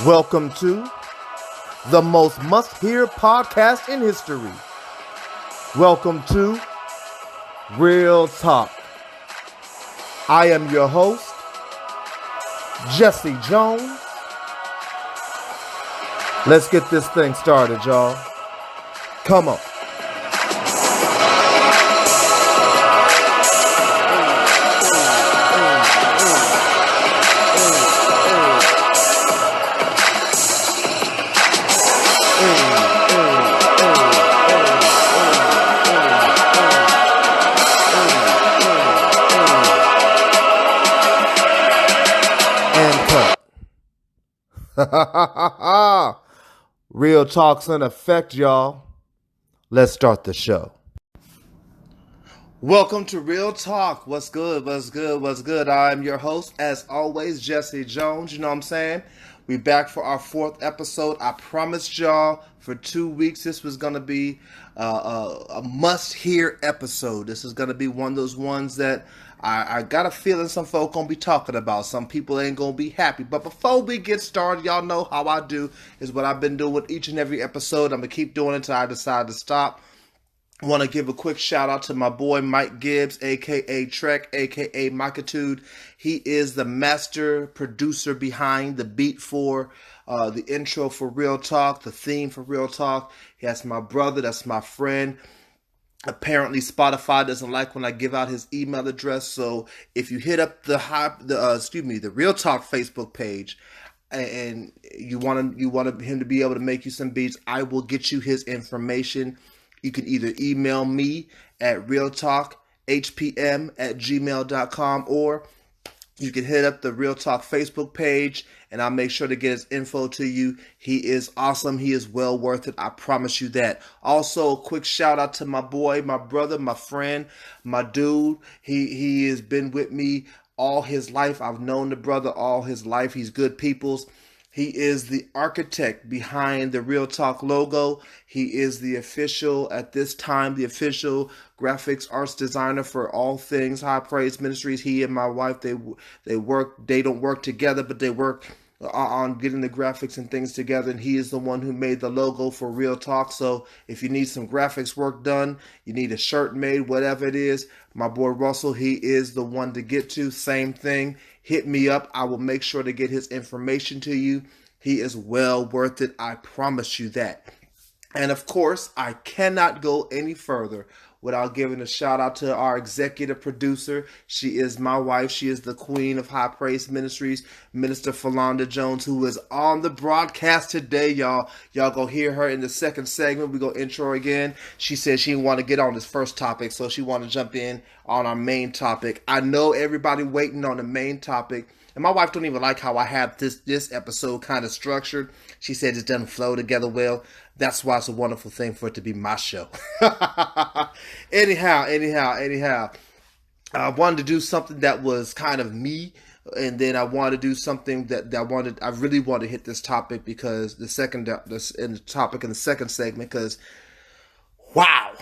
Welcome to the most must-hear podcast in history. Welcome to Real Talk. I am your host, Jesse Jones. Let's get this thing started, y'all. Come on. Real Talk's in effect, y'all. Let's start the show. Welcome to Real Talk. What's good? What's good? What's good? I'm your host, as always, Jesse Jones. You know what I'm saying? We back for our fourth episode. I promised y'all for 2 weeks this was going to be a must-hear episode. This is going to be one of those ones that I got a feeling some folk going to be talking about. Some people ain't going to be happy. But before we get started, y'all know how I do is what I've been doing with each and every episode. I'm going to keep doing it until I decide to stop. I want to give a quick shout out to my boy Mike Gibbs, aka Trek, aka Micatude. He is the master producer behind the beat for the intro for Real Talk, the theme for Real Talk. That's my brother, that's my friend. Apparently Spotify doesn't like when I give out his email address, so if you hit up the Real Talk Facebook page and you want him to be able to make you some beats, I will get you his information. You can either email me at realtalkhpm@gmail.com, or you can hit up the Real Talk Facebook page and I'll make sure to get his info to you. He is awesome. He is well worth it. I promise you that. Also, a quick shout out to my boy, my brother, my friend, my dude. He has been with me all his life. I've known the brother all his life. He's good people's. He is the architect behind the Real Talk logo. He is the official graphics arts designer for all things High Praise Ministries. He and my wife, they don't work together, but they work on getting the graphics and things together. And he is the one who made the logo for Real Talk. So if you need some graphics work done, you need a shirt made, whatever it is, my boy Russell, he is the one to get to. Same thing. Hit me up. I will make sure to get his information to you. He is well worth it. I promise you that. And of course, I cannot go any further without giving a shout out to our executive producer. She is my wife. She is the queen of High Praise Ministries, Minister Falonda Jones, who is on the broadcast today, y'all. Y'all go hear her in the second segment. We go intro again. She said she didn't want to get on this first topic, so she wanted to jump in on our main topic. I know everybody waiting on the main topic. And my wife don't even like how I have this episode kind of structured. She said it doesn't flow together well. That's why it's a wonderful thing for it to be my show. Anyhow. I wanted to do something that was kind of me. And then I wanted to do something that I really want to hit this topic because the second segment, because wow.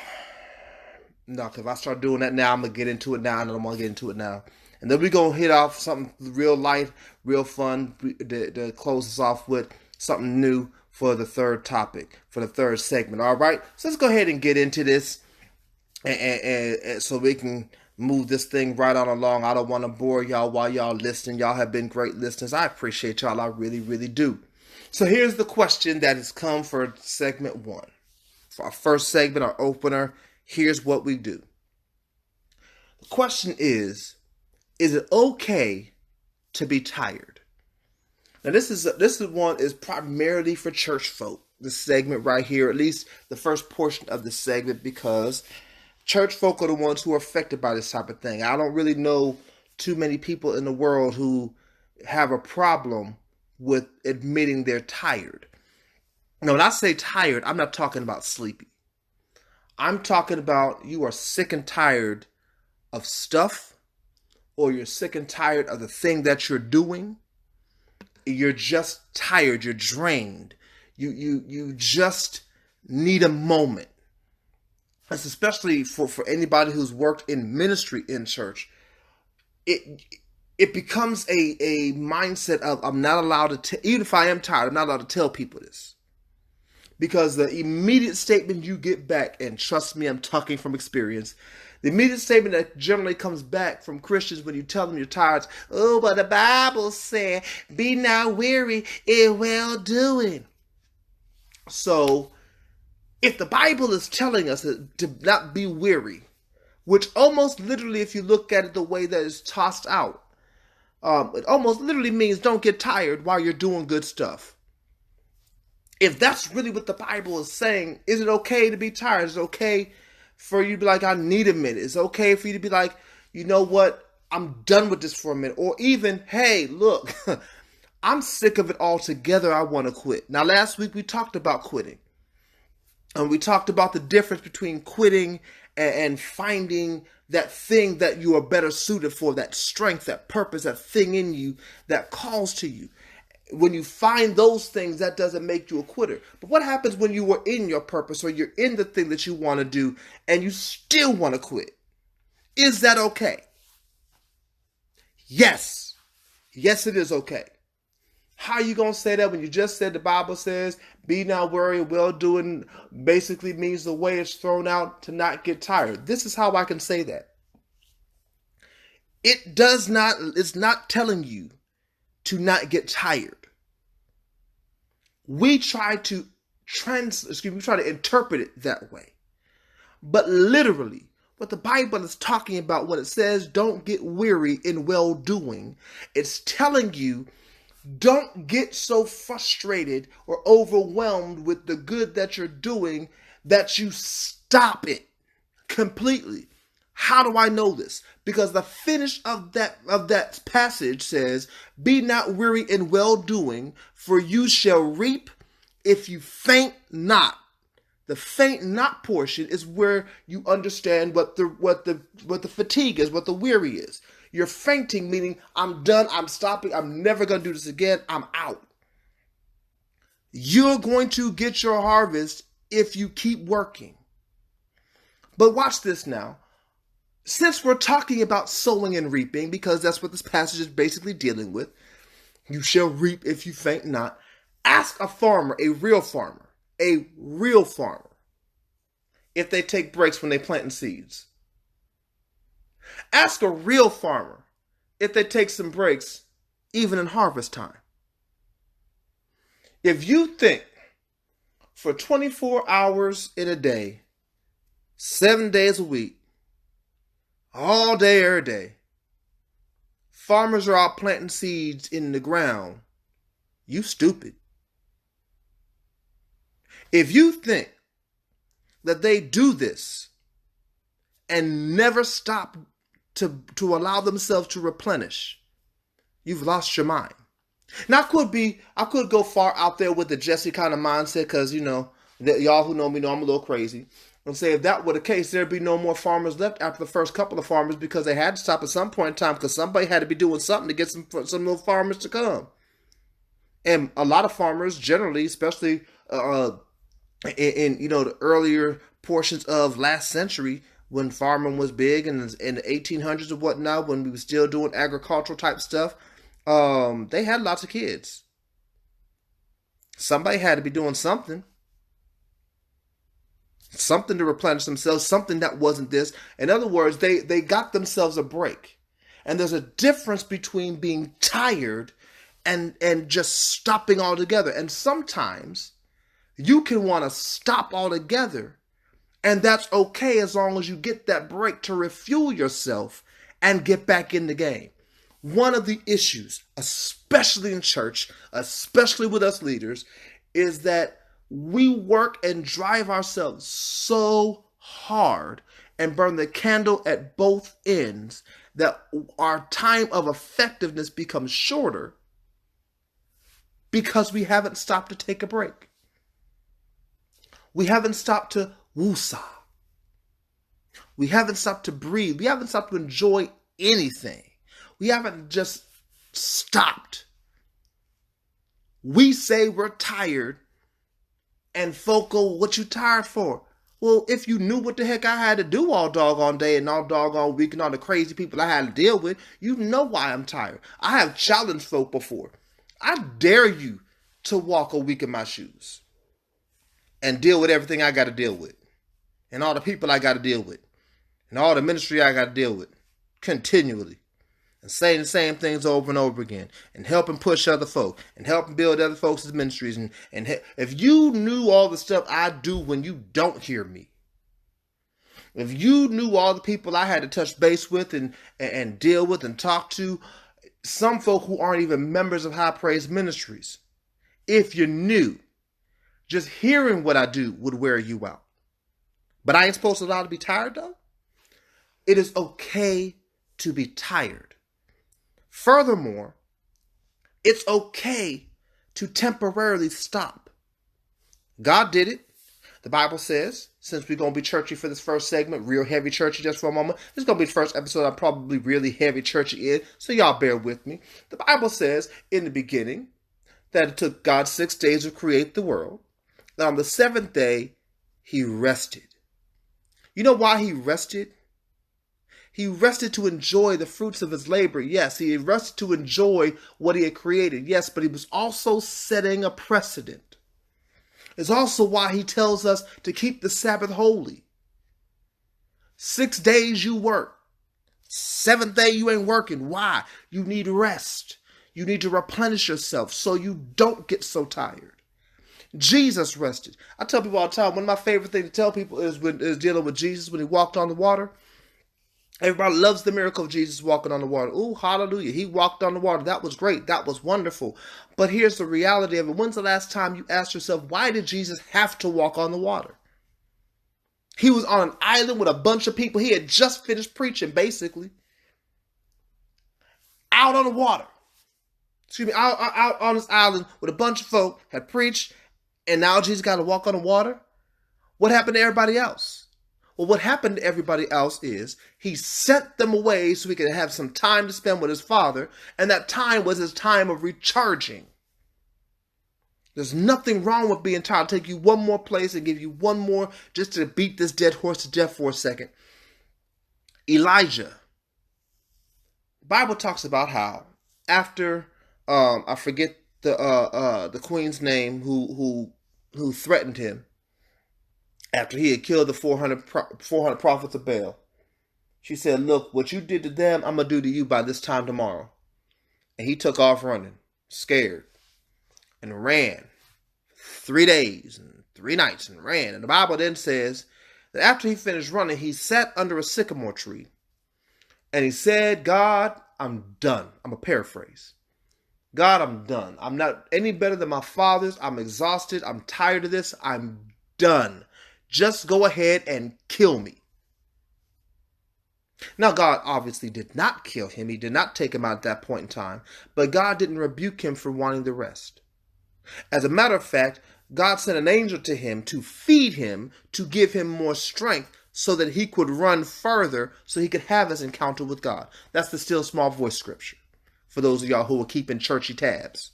No, because if I start doing that now, I'm going to get into it now, and I don't want to get into it now. And then we're going to hit off something real light, real fun to close us off with something new for the third topic, for the third segment. All right? So let's go ahead and get into this and so we can move this thing right on along. I don't want to bore y'all while y'all listening. Y'all have been great listeners. I appreciate y'all. I really, really do. So here's the question that has come for segment one. For our first segment, our opener, here's what we do. The question is it okay to be tired? Now this is primarily for church folk. This segment right here, at least the first portion of the segment, because church folk are the ones who are affected by this type of thing. I don't really know too many people in the world who have a problem with admitting they're tired. Now, when I say tired, I'm not talking about sleepy. I'm talking about you are sick and tired of stuff, or you're sick and tired of the thing that you're doing. You're just tired. You're drained. You just need a moment. That's especially for anybody who's worked in ministry in church. it becomes a mindset of I'm not allowed to, even if I am tired, I'm not allowed to tell people this. Because the immediate statement you get back, and trust me, I'm talking from experience, the immediate statement that generally comes back from Christians when you tell them you're tired, oh, but the Bible said, be not weary in well doing. So, if the Bible is telling us to not be weary, which almost literally, if you look at it the way that it's tossed out, it almost literally means don't get tired while you're doing good stuff. If that's really what the Bible is saying, is it okay to be tired? Is it okay for you to be like, I need a minute? It's okay for you to be like, you know what? I'm done with this for a minute. Or even, hey, look, I'm sick of it altogether. I want to quit. Now, last week we talked about quitting. And we talked about the difference between quitting and finding that thing that you are better suited for, that strength, that purpose, that thing in you that calls to you. When you find those things, that doesn't make you a quitter. But what happens when you are in your purpose or you're in the thing that you want to do and you still want to quit? Is that okay? Yes. Yes, it is okay. How are you going to say that when you just said the Bible says, be not weary, well doing, basically means the way it's thrown out to not get tired? This is how I can say that. It's not telling you to not get tired. We try to interpret it that way. But literally, what the Bible is talking about when it says don't get weary in well-doing, it's telling you don't get so frustrated or overwhelmed with the good that you're doing that you stop it completely. How do I know this? Because the finish of that passage says, be not weary in well-doing, for you shall reap if you faint not. The faint not portion is where you understand what the fatigue is, what the weary is. You're fainting, meaning I'm done, I'm stopping, I'm never going to do this again, I'm out. You're going to get your harvest if you keep working. But watch this now. Since we're talking about sowing and reaping, because that's what this passage is basically dealing with, you shall reap if you faint not. Ask a farmer, a real farmer, if they take breaks when they planting seeds. Ask a real farmer if they take some breaks even in harvest time. If you think for 24 hours in a day, 7 days a week, all day, every day, farmers are out planting seeds in the ground, you stupid. If you think that they do this and never stop to allow themselves to replenish, you've lost your mind. Now, I could go far out there with the Jesse kind of mindset, because, y'all who know me know I'm a little crazy, and say if that were the case, there'd be no more farmers left after the first couple of farmers, because they had to stop at some point in time because somebody had to be doing something to get some more farmers to come. And a lot of farmers generally, especially in the earlier portions of last century, when farming was big and in the 1800s and whatnot, when we were still doing agricultural type stuff, they had lots of kids. Somebody had to be doing something to replenish themselves, something that wasn't this. In other words, they got themselves a break. And there's a difference between being tired and just stopping altogether. And sometimes you can want to stop altogether, and that's okay as long as you get that break to refuel yourself and get back in the game. One of the issues, especially in church, especially with us leaders, is that we work and drive ourselves so hard and burn the candle at both ends that our time of effectiveness becomes shorter because we haven't stopped to take a break. We haven't stopped to woosah. We haven't stopped to breathe. We haven't stopped to enjoy anything. We haven't just stopped. We say we're tired, and folk go, what you tired for? Well, if you knew what the heck I had to do all doggone day and all doggone week and all the crazy people I had to deal with, you know why I'm tired. I have challenged folk before. I dare you to walk a week in my shoes and deal with everything I got to deal with and all the people I got to deal with and all the ministry I got to deal with continually. And saying the same things over and over again, and helping push other folk, and helping build other folks' ministries. And if you knew all the stuff I do when you don't hear me, if you knew all the people I had to touch base with and deal with and talk to, some folk who aren't even members of High Praise Ministries, if you knew, just hearing what I do would wear you out. But I ain't supposed to allow to be tired though. It is okay to be tired. Furthermore, it's okay to temporarily stop. God did it. The Bible says, since we're going to be churchy for this first segment, real heavy churchy just for a moment, this is going to be the first episode I'm probably really heavy churchy in, so y'all bear with me. The Bible says in the beginning that it took God 6 days to create the world. And on the seventh day, he rested. You know why he rested? He rested to enjoy the fruits of his labor. Yes, he rested to enjoy what he had created. Yes, but he was also setting a precedent. It's also why he tells us to keep the Sabbath holy. 6 days you work. 7th day you ain't working. Why? You need rest. You need to replenish yourself so you don't get so tired. Jesus rested. I tell people all the time, one of my favorite things to tell people is dealing with Jesus when he walked on the water. Everybody loves the miracle of Jesus walking on the water. Ooh, hallelujah. He walked on the water. That was great. That was wonderful. But here's the reality of it. When's the last time you asked yourself, why did Jesus have to walk on the water? He was on an island with a bunch of people. He had just finished preaching, basically. Out on the water. Out on this island with a bunch of folk, had preached, and now Jesus got to walk on the water? What happened to everybody else? Well, what happened to everybody else is he sent them away so he could have some time to spend with his Father, and that time was his time of recharging. There's nothing wrong with being tired. I'll take you one more place and give you one more just to beat this dead horse to death for a second. Elijah. The Bible talks about how after I forget the queen's name who threatened him. After he had killed the 400 prophets of Baal, she said, look, what you did to them, I'm going to do to you by this time tomorrow. And he took off running, scared, and ran 3 days and 3 nights and ran. And the Bible then says that after he finished running, he sat under a sycamore tree. And he said, God, I'm done. I'm a paraphrase. God, I'm done. I'm not any better than my fathers. I'm exhausted. I'm tired of this. I'm done. Just go ahead and kill me. Now, God obviously did not kill him. He did not take him out at that point in time. But God didn't rebuke him for wanting the rest. As a matter of fact, God sent an angel to him to feed him, to give him more strength so that he could run further, so he could have his encounter with God. That's the still small voice scripture. For those of y'all who are keeping churchy tabs.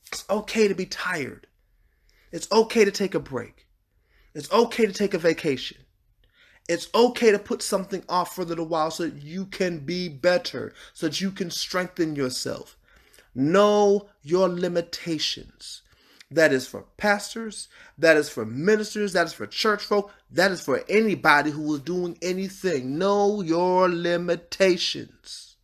It's okay to be tired. It's okay to take a break. It's okay to take a vacation. It's okay to put something off for a little while so that you can be better, so that you can strengthen yourself. Know your limitations. That is for pastors, that is for ministers, that is for church folk, that is for anybody who is doing anything. Know your limitations.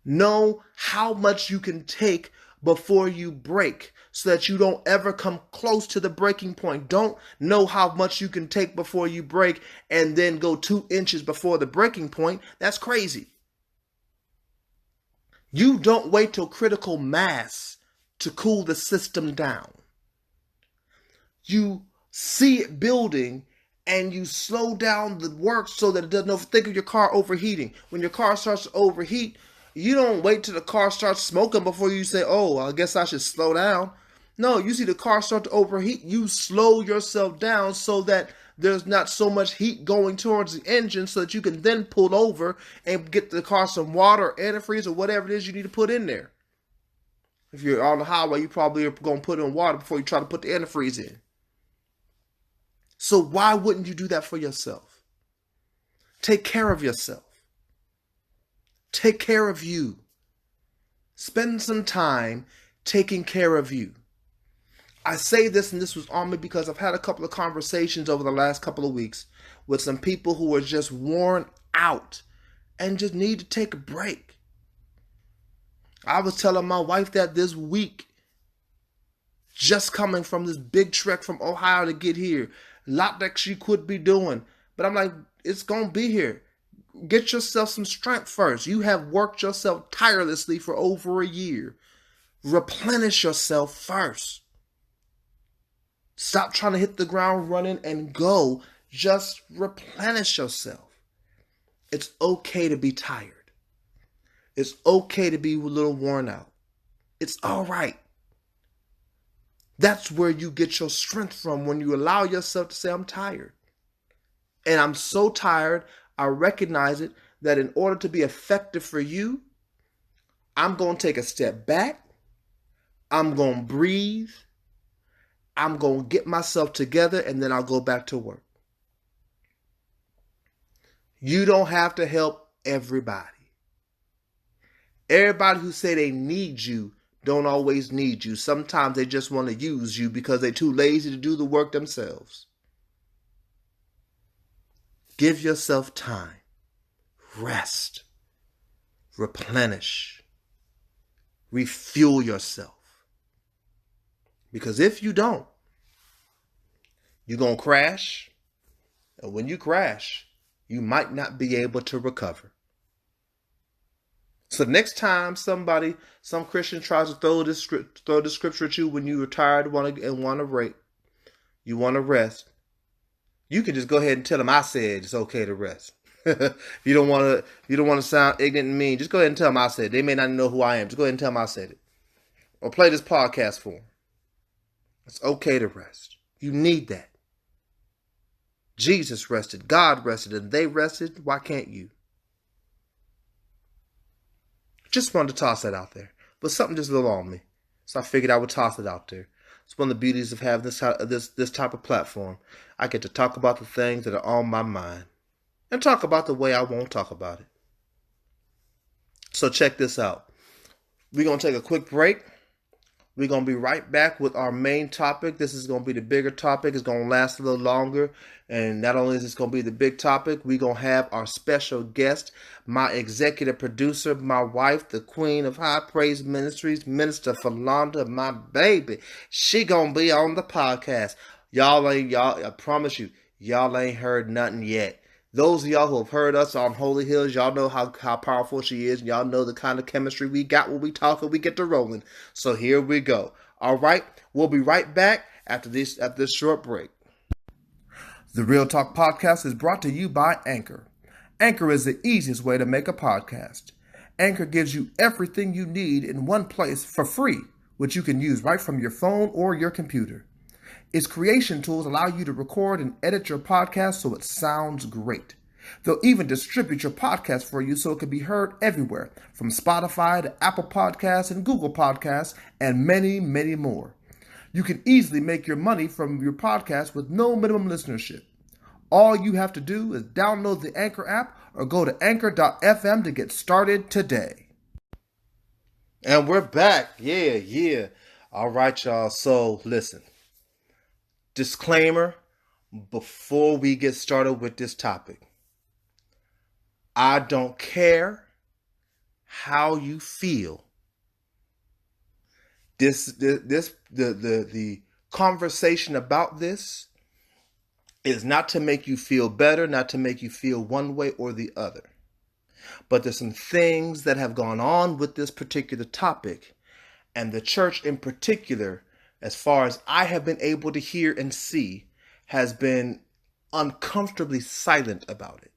Know how much you can take before you break, so that you don't ever come close to the breaking point. Don't know how much you can take before you break and then go 2 inches before the breaking point. That's crazy. You don't wait till critical mass to cool the system down. You see it building and you slow down the work so that it doesn't think of your car overheating. When your car starts to overheat, you don't wait till the car starts smoking before you say, oh, I guess I should slow down. No, you see the car start to overheat. You slow yourself down so that there's not so much heat going towards the engine so that you can then pull over and get the car some water or antifreeze or whatever it is you need to put in there. If you're on the highway, you probably are going to put in water before you try to put the antifreeze in. So why wouldn't you do that for yourself? Take care of yourself. Take care of you. Spend some time taking care of you. I say this, and this was on me because I've had a couple of conversations over the last couple of weeks with some people who are just worn out and just need to take a break. I was telling my wife that this week, just coming from this big trek from Ohio to get here, a lot that she could be doing. But I'm like, it's going to be here. Get yourself some strength first. You have worked yourself tirelessly for over a year. Replenish yourself first. Stop trying to hit the ground running and go. Just replenish yourself. It's okay to be tired. It's okay to be a little worn out. It's all right. That's where you get your strength from, when you allow yourself to say, I'm tired. And I'm so tired, I recognize it, that in order to be effective for you, I'm going to take a step back. I'm going to breathe. I'm going to get myself together, and then I'll go back to work. You don't have to help everybody. Everybody who say they need you don't always need you. Sometimes they just want to use you because they're too lazy to do the work themselves. Give yourself time. Rest. Replenish. Refuel yourself. Because if you don't, you're going to crash. And when you crash, you might not be able to recover. So next time some Christian tries to throw the scripture at you when you are tired and want to break, you want to rest, you can just go ahead and tell them I said it's okay to rest. If you don't want to sound ignorant and mean, just go ahead and tell them I said it. They may not know who I am. Just go ahead and tell them I said it. Or play this podcast for them. It's okay to rest. You need that. Jesus rested, God rested, and they rested. Why can't you? Just wanted to toss that out there. But something just a little on me. So I figured I would toss it out there. It's one of the beauties of having this type of platform. I get to talk about the things that are on my mind. And talk about the way I won't talk about it. So check this out. We're going to take a quick break. We're going to be right back with our main topic. This is going to be the bigger topic. It's going to last a little longer. And not only is this going to be the big topic, we're going to have our special guest, my executive producer, my wife, the queen of High Praise Ministries, Minister Falonda, my baby. She going to be on the podcast. I promise you, y'all ain't heard nothing yet. Those of y'all who have heard us on Holy Hills, y'all know how powerful she is. Y'all know the kind of chemistry we got when we talk and we get to rolling. So here we go. All right. We'll be right back after this short break. The Real Talk Podcast is brought to you by Anchor. Anchor is the easiest way to make a podcast. Anchor gives you everything you need in one place for free, which you can use right from your phone or your computer. Its creation tools allow you to record and edit your podcast so it sounds great. They'll even distribute your podcast for you so it can be heard everywhere, from Spotify to Apple Podcasts and Google Podcasts, and many, many more. You can easily make your money from your podcast with no minimum listenership. All you have to do is download the Anchor app or go to anchor.fm to get started today. And we're back. Yeah. All right, y'all. So listen. Disclaimer before we get started with this topic. I don't care how you feel. The conversation about this is not to make you feel better, not to make you feel one way or the other. But there's some things that have gone on with this particular topic, and the church in particular, as far as I have been able to hear and see, has been uncomfortably silent about it.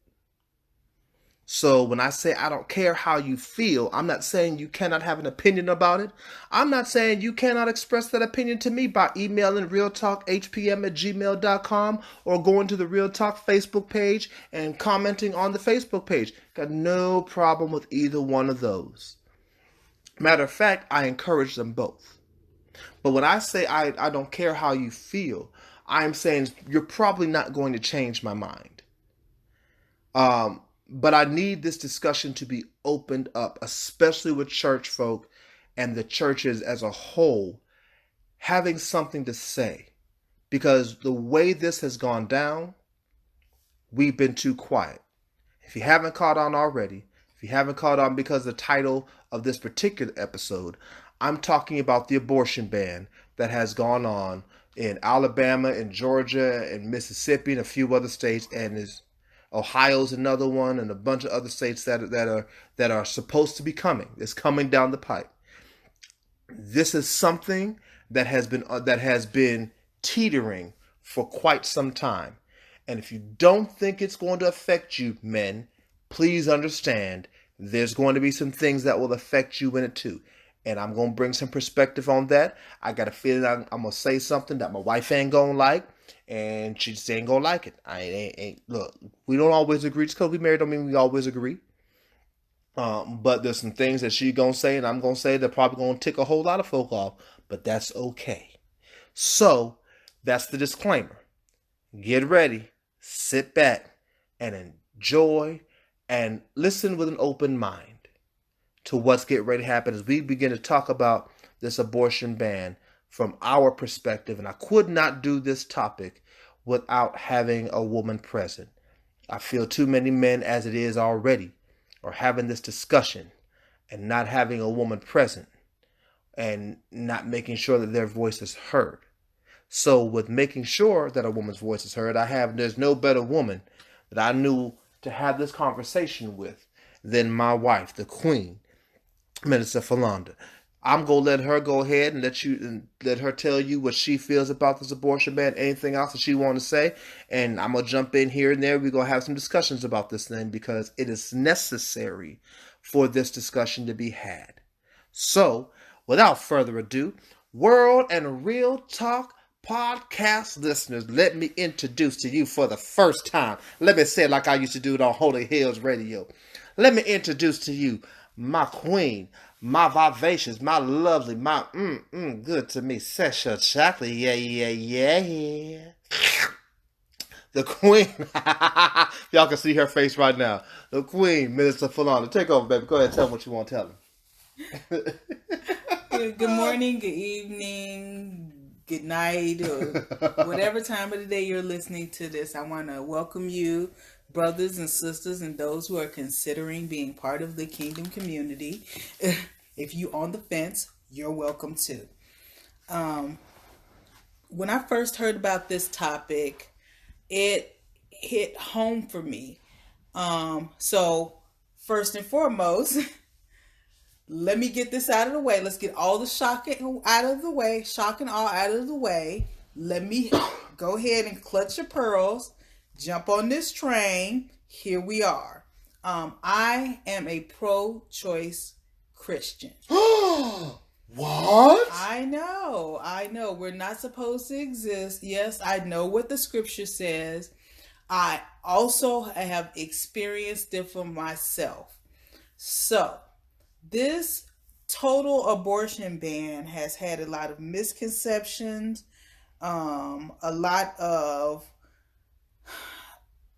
So when I say I don't care how you feel, I'm not saying you cannot have an opinion about it. I'm not saying you cannot express that opinion to me by emailing realtalkhpm@gmail.com or going to the Real Talk Facebook page and commenting on the Facebook page. Got no problem with either one of those. Matter of fact, I encourage them both. But when I say I don't care how you feel, I'm saying you're probably not going to change my mind. But I need this discussion to be opened up, especially with church folk and the churches as a whole having something to say. Because the way this has gone down, we've been too quiet. If you haven't caught on already, if you haven't caught on because of the title of this particular episode, I'm talking about the abortion ban that has gone on in Alabama, in Georgia, in Mississippi, and a few other states, and is Ohio's another one, and a bunch of other states that are supposed to be coming. It's coming down the pipe. This is something that has been teetering for quite some time. And if you don't think it's going to affect you, men, please understand there's going to be some things that will affect you in it too. And I'm going to bring some perspective on that. I got a feeling I'm going to say something that my wife ain't going to like, and she just ain't going to like it. Look, we don't always agree. Just because we married don't mean we always agree. But there's some things that she going to say and I'm going to say that probably going to tick a whole lot of folk off, but that's okay. So that's the disclaimer. Get ready, sit back, and enjoy and listen with an open mind to what's getting ready to happen as we begin to talk about this abortion ban from our perspective. And I could not do this topic without having a woman present. I feel too many men as it is already are having this discussion and not having a woman present and not making sure that their voice is heard. So with making sure that a woman's voice is heard, there's no better woman that I knew to have this conversation with than my wife, the Queen, Minister Falonda. I'm going to let her go ahead and let her tell you what she feels about this abortion ban, anything else that she wants to say. And I'm going to jump in here and there. We're going to have some discussions about this thing because it is necessary for this discussion to be had. So, without further ado, World and Real Talk podcast listeners, let me introduce to you for the first time. Let me say it like I used to do it on Holy Hills Radio. Let me introduce to you my queen, my vivacious, my lovely, my good to me, sexual chocolate, yeah. The queen, y'all can see her face right now. The Queen, Minister Falonda. Take over, baby. Go ahead and tell them what you want to tell them. Good morning, good evening, good night, or whatever time of the day you're listening to this. I want to welcome you, brothers and sisters, and those who are considering being part of the Kingdom community. If you on the fence, you're welcome too. When I first heard about this topic, it hit home for me. So first and foremost, let me get this out of the way. Let's get all the shock out of the way. Shock and awe out of the way. Let me go ahead and clutch your pearls. Jump on this train. Here we are. I am a pro-choice Christian. What? I know. We're not supposed to exist. Yes, I know what the scripture says. I also have experienced it for myself. So, this total abortion ban has had a lot of misconceptions, a lot of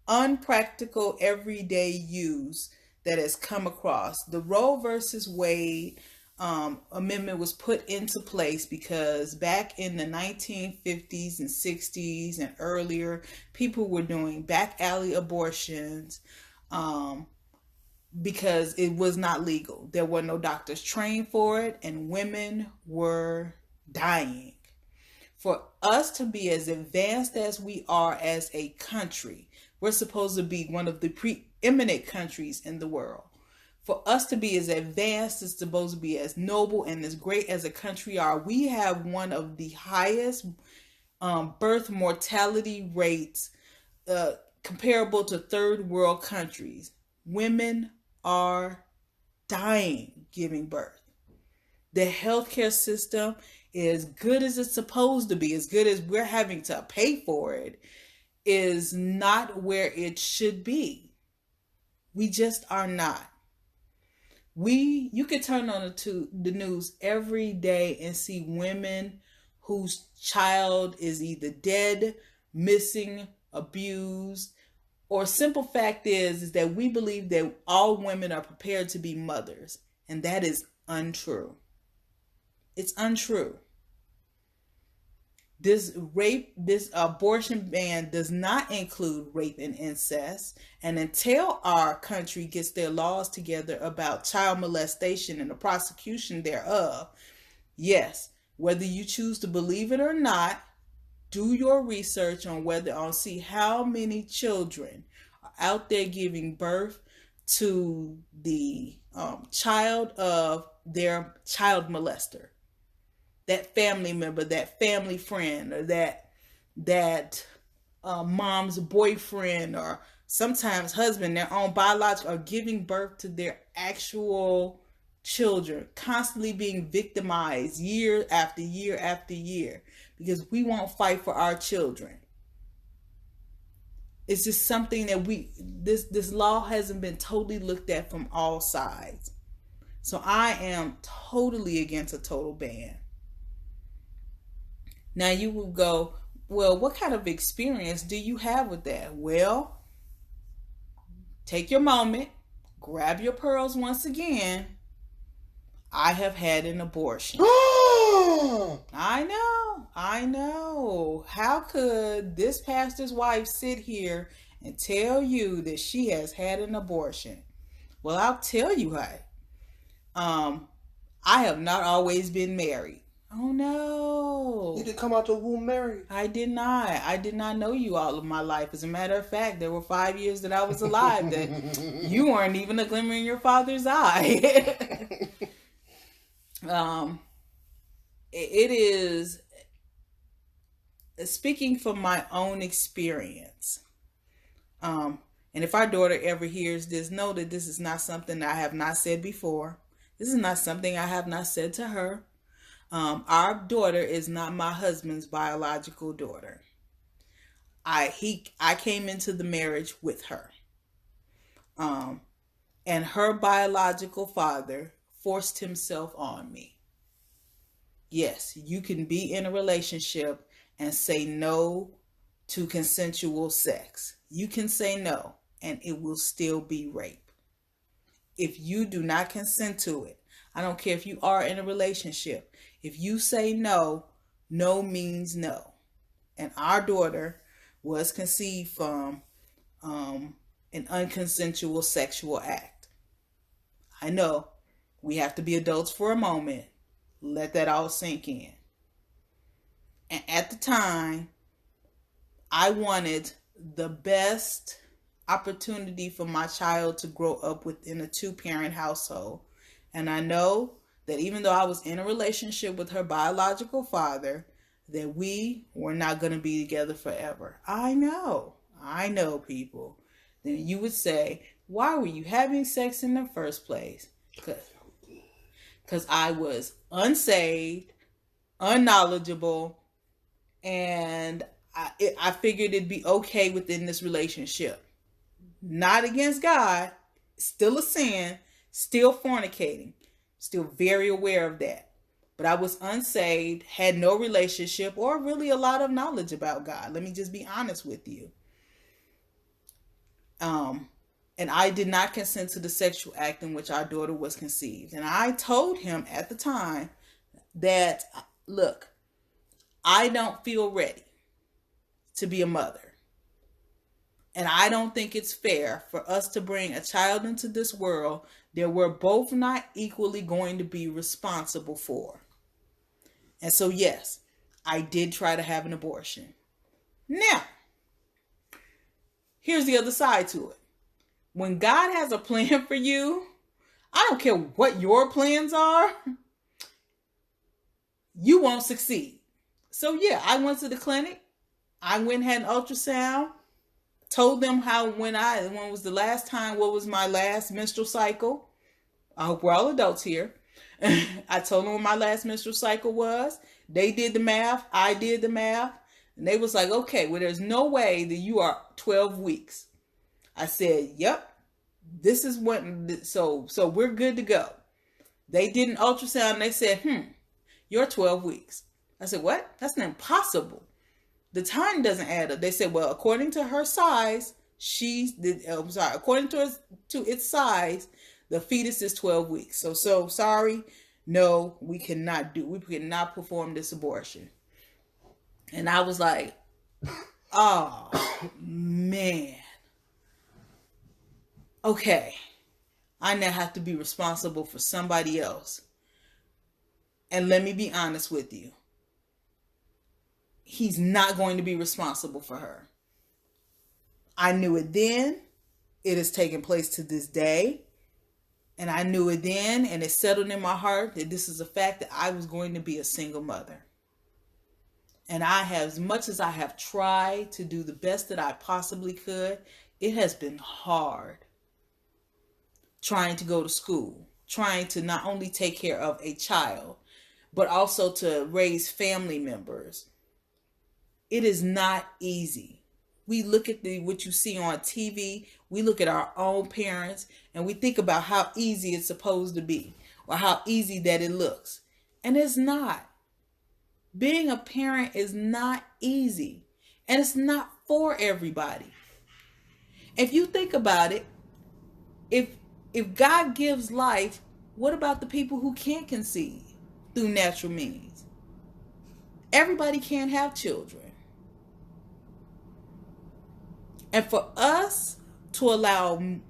unpractical everyday use that has come across. The Roe versus Wade amendment was put into place because back in the 1950s and 60s and earlier, people were doing back alley abortions because it was not legal. There were no doctors trained for it, and women were dying. For us to be as advanced as we are as a country, we're supposed to be one of the preeminent countries in the world. For us to be as advanced, is supposed to be as noble and as great as a country are. We have one of the highest birth mortality rates comparable to third world countries. Women are dying giving birth. The healthcare system is good as it's supposed to be, as good as we're having to pay for it, is not where it should be. We just are not. You could turn on the news every day and see women whose child is either dead, missing, abused, or simple fact is that we believe that all women are prepared to be mothers, and that is untrue. It's untrue. This abortion ban does not include rape and incest. And until our country gets their laws together about child molestation and the prosecution thereof, yes, whether you choose to believe it or not, do your research on see how many children are out there giving birth to the child of their child molester, that family member, that family friend, or that mom's boyfriend, or sometimes husband, their own biological, are giving birth to their actual children, constantly being victimized year after year after year, because we won't fight for our children. It's just something that this law hasn't been totally looked at from all sides. So I am totally against a total ban. Now you will go, well, what kind of experience do you have with that? Well, take your moment, grab your pearls once again. I have had an abortion. I know. How could this pastor's wife sit here and tell you that she has had an abortion? Well, I'll tell you how. I have not always been married. Oh no. You didn't come out the womb married? I did not. I did not know you all of my life. As a matter of fact, there were 5 years that I was alive that you weren't even a glimmer in your father's eye. It is, speaking from my own experience, and if our daughter ever hears this, know that this is not something I have not said before. This is not something I have not said to her. Our daughter is not my husband's biological daughter. I came into the marriage with her. And her biological father forced himself on me. Yes, you can be in a relationship and say no to consensual sex. You can say no, and it will still be rape. If you do not consent to it, I don't care if you are in a relationship. If you say no, no means no. And our daughter was conceived from an unconsensual sexual act. I know we have to be adults for a moment. Let that all sink in. And at the time, I wanted the best opportunity for my child to grow up within a 2-parent household. And I know that even though I was in a relationship with her biological father, that we were not going to be together forever. I know people. Then you would say, why were you having sex in the first place? Because I was unsaved, unknowledgeable, and I figured it'd be okay within this relationship. Not against God, still a sin, still fornicating, still very aware of that. But I was unsaved, had no relationship or really a lot of knowledge about God. Let me just be honest with you. And I did not consent to the sexual act in which our daughter was conceived. And I told him at the time that, look, I don't feel ready to be a mother. And I don't think it's fair for us to bring a child into this world that we're both not equally going to be responsible for. And so, yes, I did try to have an abortion. Now, here's the other side to it. When God has a plan for you, I don't care what your plans are, you won't succeed. So yeah, I went to the clinic. I went and had an ultrasound. Told them when was the last time, what was my last menstrual cycle. I hope we're all adults here. I told them what my last menstrual cycle was. They did the math. I did the math. And they was like, okay, well, there's no way that you are 12 weeks. I said, yep, this is what, so we're good to go. They did an ultrasound and they said, you're 12 weeks. I said, what? That's impossible. The time doesn't add up. They said, well, according to her size, according to its size, the fetus is 12 weeks. So sorry. No, we cannot perform this abortion. And I was like, oh, man. Okay. I now have to be responsible for somebody else. And let me be honest with you. He's not going to be responsible for her. I knew it then. It has taken place to this day. And I knew it then, and it settled in my heart that this is a fact that I was going to be a single mother. And as much as I have tried to do the best that I possibly could, it has been hard. Trying to go to school, trying to not only take care of a child, but also to raise family members. It is not easy. We look at what you see on TV, we look at our own parents, and we think about how easy it's supposed to be, or how easy that it looks. And it's not. Being a parent is not easy, and it's not for everybody. If you think about it, if God gives life, what about the people who can't conceive through natural means? Everybody can't have children. And for us to allow, and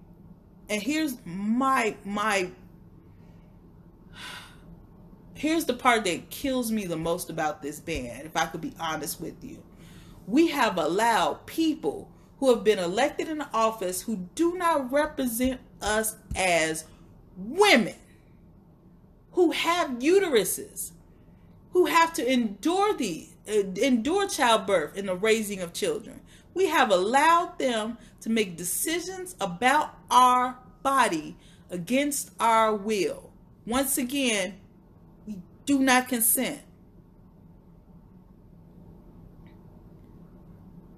here's here's the part that kills me the most about this ban, if I could be honest with you. We have allowed people who have been elected in office who do not represent us as women, who have uteruses, who have to endure childbirth and the raising of children. We have allowed them to make decisions about our body against our will. Once again, we do not consent.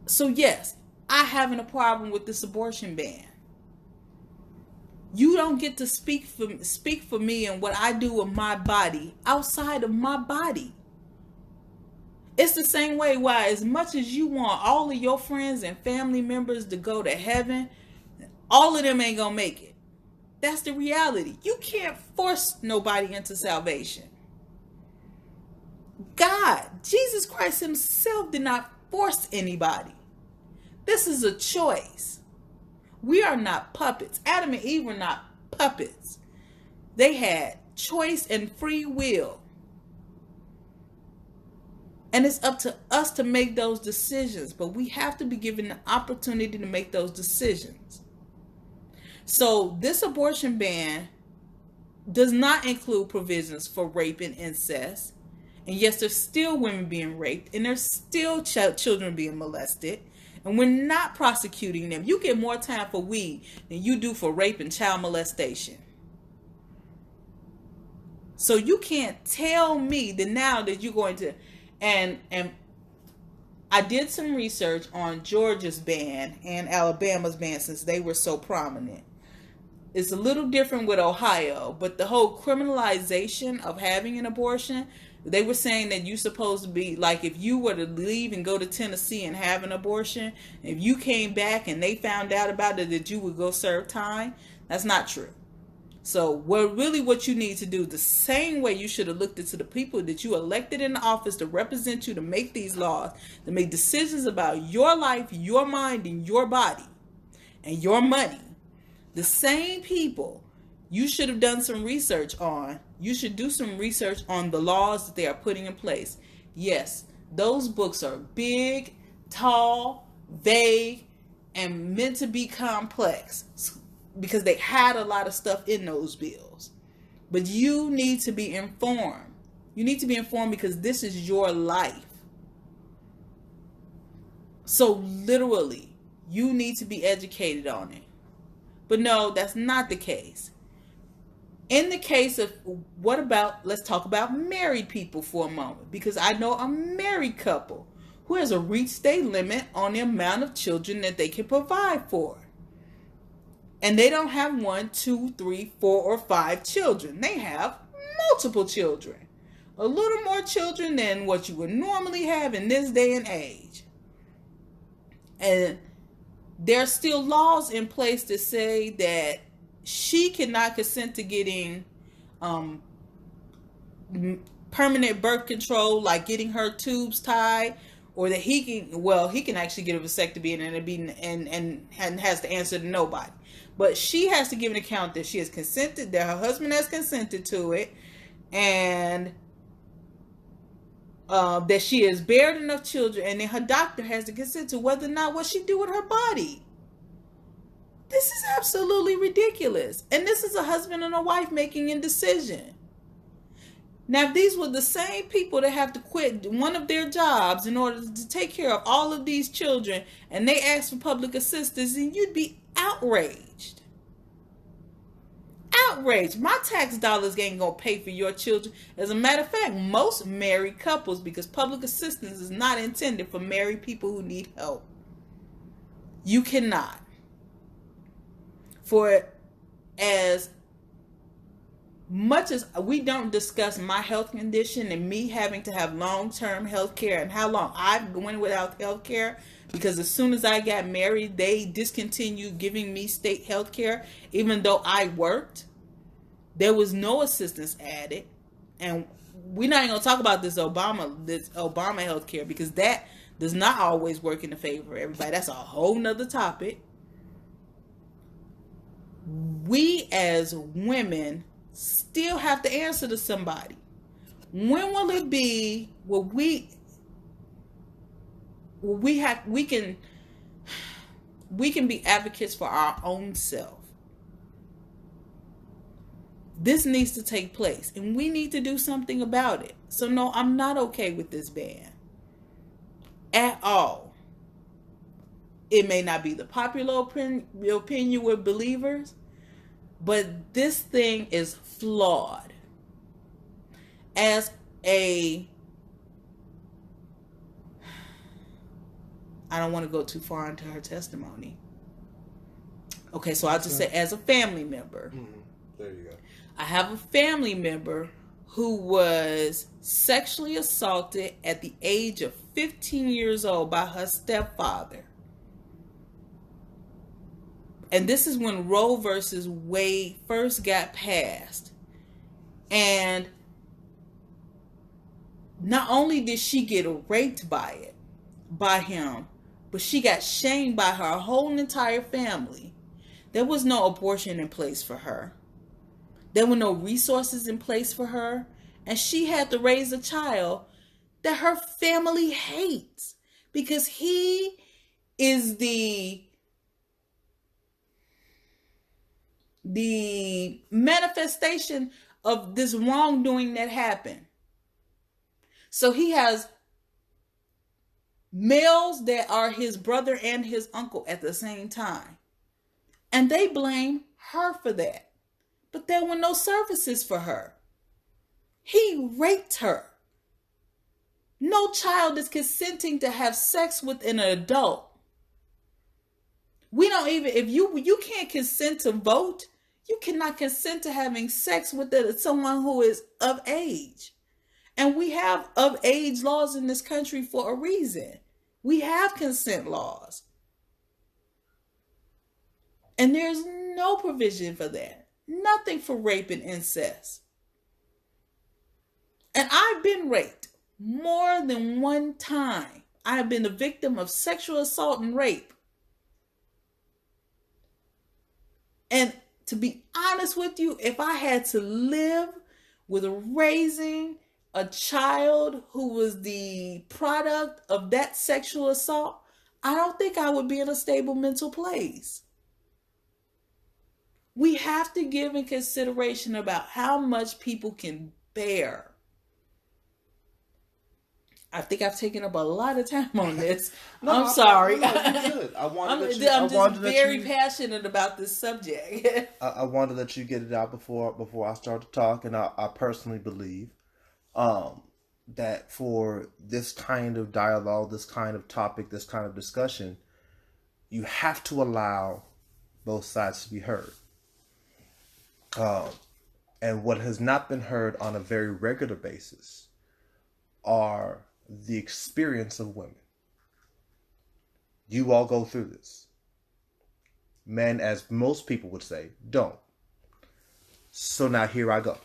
So yes, I having a problem with this abortion ban. You don't get to speak for me and what I do with my body outside of my body. It's the same way why as much as you want all of your friends and family members to go to heaven, all of them ain't gonna make it. That's the reality. You can't force nobody into salvation. God, Jesus Christ himself did not force anybody. This is a choice. We are not puppets. Adam and Eve were not puppets. They had choice and free will. And it's up to us to make those decisions, but we have to be given the opportunity to make those decisions. So this abortion ban does not include provisions for rape and incest. And yes, there's still women being raped, and there's still children being molested, and we're not prosecuting them. You get more time for weed than you do for rape and child molestation. So you can't tell me that now that you're going to, and I did some research on Georgia's ban and Alabama's ban since they were so prominent. It's a little different with Ohio, but the whole criminalization of having an abortion, they were saying that you're supposed to be, like if you were to leave and go to Tennessee and have an abortion, if you came back and they found out about it, that you would go serve time. That's not true. So what you need to do, the same way you should have looked into the people that you elected in the office to represent you, to make these laws, to make decisions about your life, your mind, and your body, and your money. The same people you should have done some research on. You should do some research on the laws that they are putting in place. Yes, those books are big, tall, vague, and meant to be complex, because they had a lot of stuff in those bills. But you need to be informed. You need to be informed because this is your life. So literally, you need to be educated on it. But no, that's not the case. In the case of, let's talk about married people for a moment, because I know a married couple who has reached their limit on the amount of children that they can provide for. And they don't have 1, 2, 3, 4, or 5 children. They have multiple children. a little more children than what you would normally have in this day and age. And there's still laws in place that say that she cannot consent to getting permanent birth control, like getting her tubes tied, or that he can actually get a vasectomy and has to answer to nobody. But she has to give an account that she has consented, that her husband has consented to it, and that she has bared enough children, and then her doctor has to consent to whether or not what she do with her body. This is absolutely ridiculous. And this is a husband and a wife making a decision. Now, if these were the same people that have to quit one of their jobs in order to take care of all of these children, and they ask for public assistance, then you'd be outraged. Outraged. My tax dollars ain't gonna pay for your children. As a matter of fact, most married couples, because public assistance is not intended for married people who need help. You cannot. For as much as we don't discuss my health condition and me having to have long-term health care and how long I've went without health care, because as soon as I got married, they discontinued giving me state health care, even though I worked. There was no assistance added. And we're not even going to talk about this Obama health care, because that does not always work in the favor of everybody. That's a whole nother topic. We as women still have to answer to somebody. When will it be where we can be advocates for our own self? This needs to take place, and we need to do something about it. So no, I'm not okay with this ban at all. It may not be the popular opinion with believers, but this thing is flawed. As I don't want to go too far into her testimony. Okay, so I'll just say, as a family member. Mm-hmm. There you go. I have a family member who was sexually assaulted at the age of 15 years old by her stepfather. And this is when Roe versus Wade first got passed. And not only did she get raped by him, but she got shamed by her whole entire family. There was no abortion in place for her. There were no resources in place for her. And she had to raise a child that her family hates, because he is the manifestation of this wrongdoing that happened. So he has males that are his brother and his uncle at the same time. And they blame her for that. But there were no services for her. He raped her. No child is consenting to have sex with an adult. We don't even, if you can't consent to vote, you cannot consent to having sex with someone who is of age. And we have of age laws in this country for a reason. We have consent laws. And there's no provision for that. Nothing for rape and incest. And I've been raped more than one time. I have been the victim of sexual assault and rape. And to be honest with you, if I had to live with raising a child who was the product of that sexual assault, I don't think I would be in a stable mental place. We have to give in consideration about how much people can bear. I think I've taken up a lot of time on this. I'm sorry. No, you should. I'm just very passionate about this subject. I wanted to let you get it out before I start to talk, and I personally believe that for this kind of dialogue, this kind of topic, this kind of discussion, you have to allow both sides to be heard. And what has not been heard on a very regular basis are the experience of women. You all go through this. Men, as most people would say, don't. So now here I go.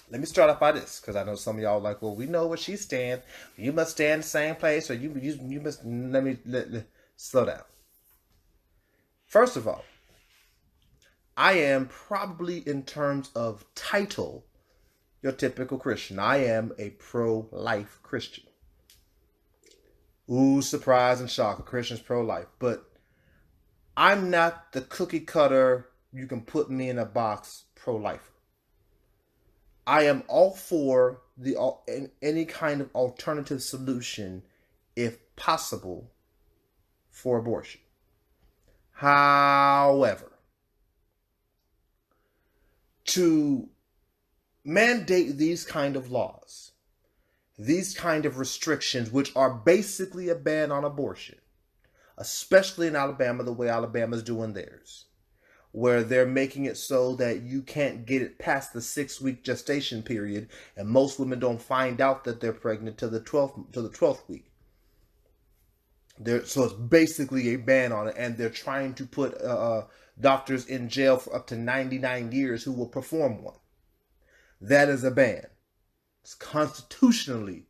Let me start off by this, because I know some of y'all are like, well, we know where she stands. You must stand the same place, or you must, let slow down. First of all, I am probably, in terms of title, your typical Christian. I am a pro-life Christian. Ooh, surprise and shock, a Christian's pro-life. But I'm not the cookie cutter, you can put me in a box pro-lifer. I am all for any kind of alternative solution, if possible, for abortion. However, to mandate these kind of laws, these kind of restrictions, which are basically a ban on abortion, especially in Alabama, the way Alabama's doing theirs, where they're making it so that you can't get it past the 6-week gestation period, and most women don't find out that they're pregnant till the 12th week. So it's basically a ban on it, and they're trying to put doctors in jail for up to 99 years who will perform one. That is a ban. It's constitutionally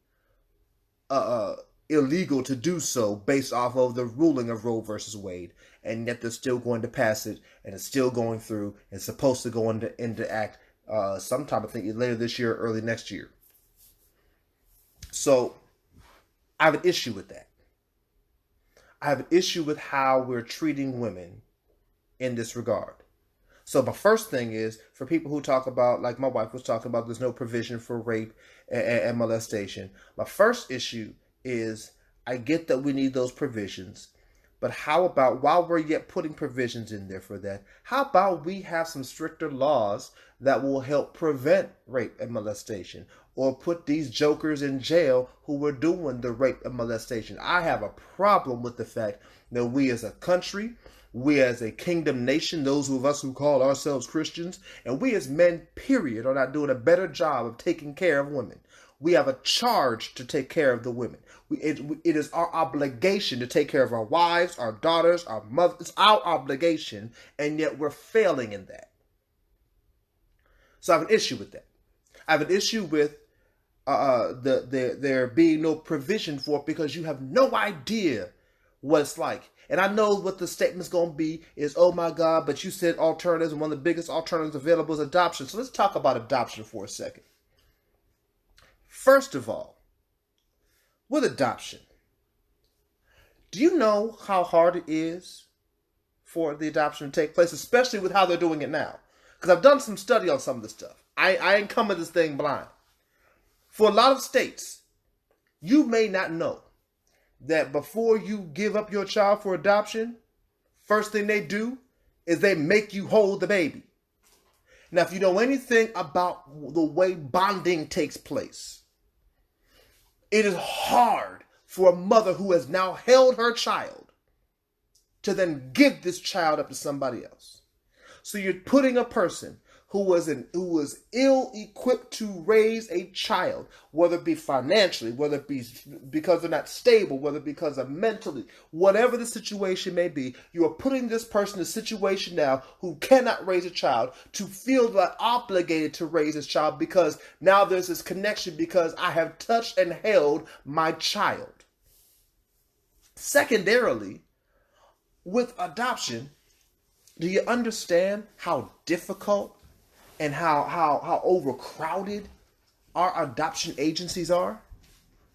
illegal to do so based off of the ruling of Roe versus Wade, and yet they're still going to pass it, and it's still going through. It's supposed to go into act sometime, I think, later this year, early next year. So I have an issue with that. I have an issue with how we're treating women in this regard. So my first thing is, for people who talk about, like my wife was talking about, there's no provision for rape and molestation. My first issue is, I get that we need those provisions, but how about, while we're yet putting provisions in there for that, how about we have some stricter laws that will help prevent rape and molestation, or put these jokers in jail who were doing the rape and molestation? I have a problem with the fact that we as a country, we as a kingdom nation, those of us who call ourselves Christians, and we as men, period, are not doing a better job of taking care of women. We have a charge to take care of the women. It is our obligation to take care of our wives, our daughters, our mothers. It's our obligation, and yet we're failing in that. So I have an issue with that. I have an issue with there being no provision for it, because you have no idea what it's like. And I know what the statement's going to be is, oh my God, but you said alternatives, and one of the biggest alternatives available is adoption. So let's talk about adoption for a second. First of all, with adoption, do you know how hard it is for the adoption to take place, especially with how they're doing it now? Because I've done some study on some of this stuff. I ain't come at this thing blind. For a lot of states, you may not know that before you give up your child for adoption, first thing they do is they make you hold the baby. Now, if you know anything about the way bonding takes place, it is hard for a mother who has now held her child to then give this child up to somebody else. So you're putting a person who was ill-equipped to raise a child, whether it be financially, whether it be because they're not stable, whether because of mentally, whatever the situation may be, you are putting this person in a situation now who cannot raise a child to feel like obligated to raise his child, because now there's this connection because I have touched and held my child. Secondarily, with adoption, do you understand how difficult and how overcrowded our adoption agencies are?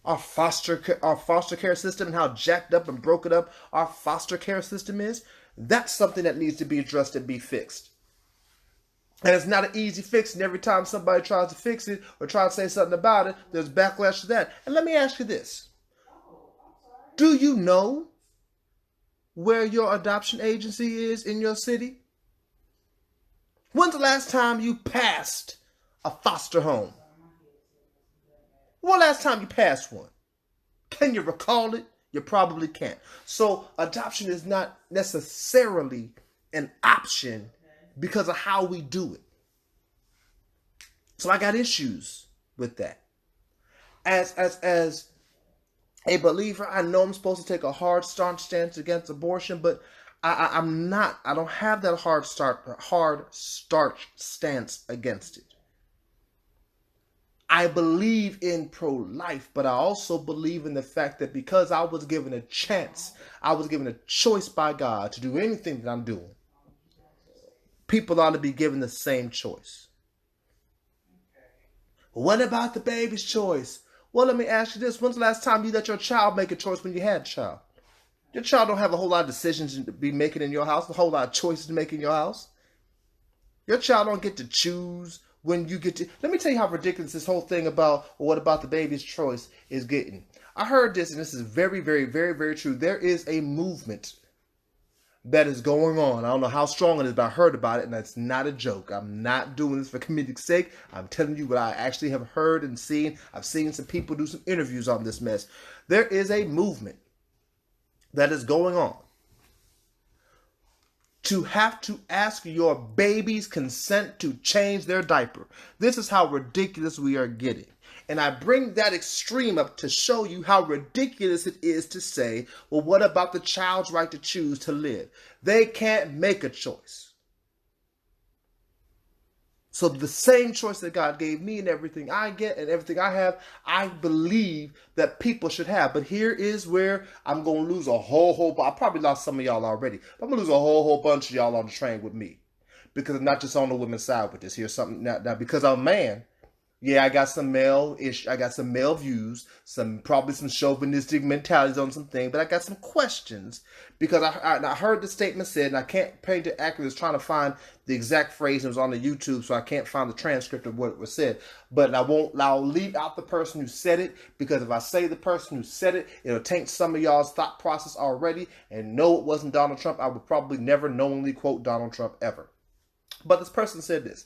Our foster care system, and how jacked up and broken up our foster care system is? That's something that needs to be addressed and be fixed. And it's not an easy fix, and every time somebody tries to fix it or try to say something about it, there's backlash to that. And let me ask you this. Do you know where your adoption agency is in your city? When's the last time you passed a foster home? When last time you passed one? Can you recall it? You probably can't. So adoption is not necessarily an option because of how we do it. So I got issues with that. As a believer, I know I'm supposed to take a hard stance against abortion, but I'm not. I don't have that hard stance against it. I believe in pro-life, but I also believe in the fact that because I was given a chance, I was given a choice by God to do anything that I'm doing, people ought to be given the same choice. What about the baby's choice? Well, let me ask you this. When's the last time you let your child make a choice when you had a child? Your child don't have a whole lot of decisions to be making in your house, a whole lot of choices to make in your house. Your child don't get to choose when you get to. Let me tell you how ridiculous this whole thing about what about the baby's choice is getting. I heard this, and this is very, very, very, very true. There is a movement that is going on. I don't know how strong it is, but I heard about it, and that's not a joke. I'm not doing this for comedic sake. I'm telling you what I actually have heard and seen. I've seen some people do some interviews on this mess. There is a movement that is going on to have to ask your baby's consent to change their diaper. This is how ridiculous we are getting. And I bring that extreme up to show you how ridiculous it is to say, well, what about the child's right to choose to live? They can't make a choice. So the same choice that God gave me and everything I get and everything I have, I believe that people should have. But here is where I'm going to lose a whole I probably lost some of y'all already. But I'm going to lose a whole bunch of y'all on the train with me. Because I'm not just on the women's side with this. Here's something now because I'm a man. Yeah, I got some male views, probably some chauvinistic mentalities on some things, but I got some questions because I heard the statement said, and I can't paint it accurately. I was trying to find the exact phrase. It was on the YouTube, so I can't find the transcript of what was said. But I'll leave out the person who said it, because if I say the person who said it, it'll taint some of y'all's thought process already. And no, it wasn't Donald Trump. I would probably never knowingly quote Donald Trump ever. But this person said this.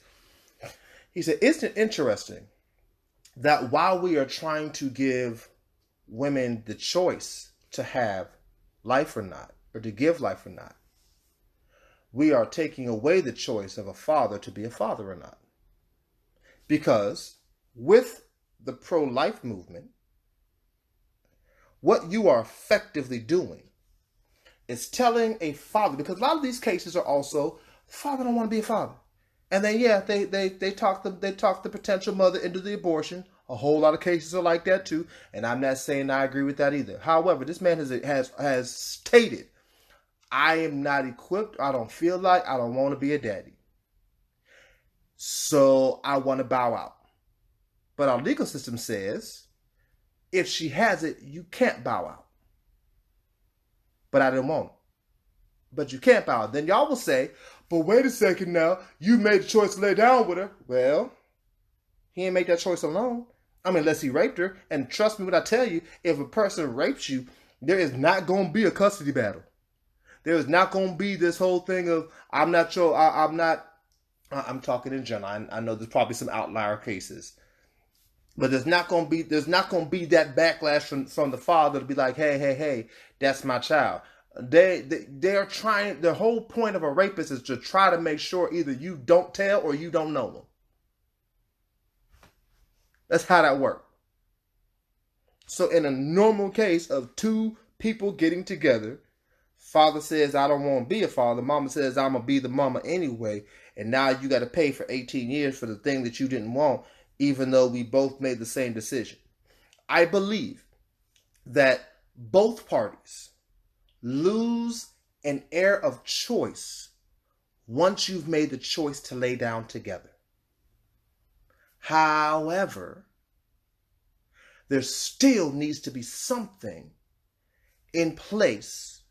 He said, isn't it interesting that while we are trying to give women the choice to have life or not, or to give life or not, we are taking away the choice of a father to be a father or not? Because with the pro-life movement, what you are effectively doing is telling a father, because a lot of these cases are also, the father don't want to be a father. And then, yeah, they talk the potential mother into the abortion. A whole lot of cases are like that too. And I'm not saying I agree with that either. However, this man has stated, I am not equipped. I don't feel like, I don't want to be a daddy. So I want to bow out. But our legal system says, if she has it, you can't bow out. But I didn't want it. But you can't bow out. Then y'all will say, but wait a second now, you made the choice to lay down with her. Well, he ain't make that choice alone. I mean, unless he raped her. And trust me when I tell you, if a person rapes you, there is not going to be a custody battle. There is not going to be this whole thing of, I'm not sure, I'm talking in general. I know there's probably some outlier cases. But there's not going to be that backlash from the father to be like, hey, that's my child. They're trying, the whole point of a rapist is to try to make sure either you don't tell or you don't know them. That's how that works. So in a normal case of two people getting together, father says, I don't want to be a father. Mama says, I'm going to be the mama anyway. And now you got to pay for 18 years for the thing that you didn't want, even though we both made the same decision. I believe that both parties lose an air of choice once you've made the choice to lay down together. However, there still needs to be something in place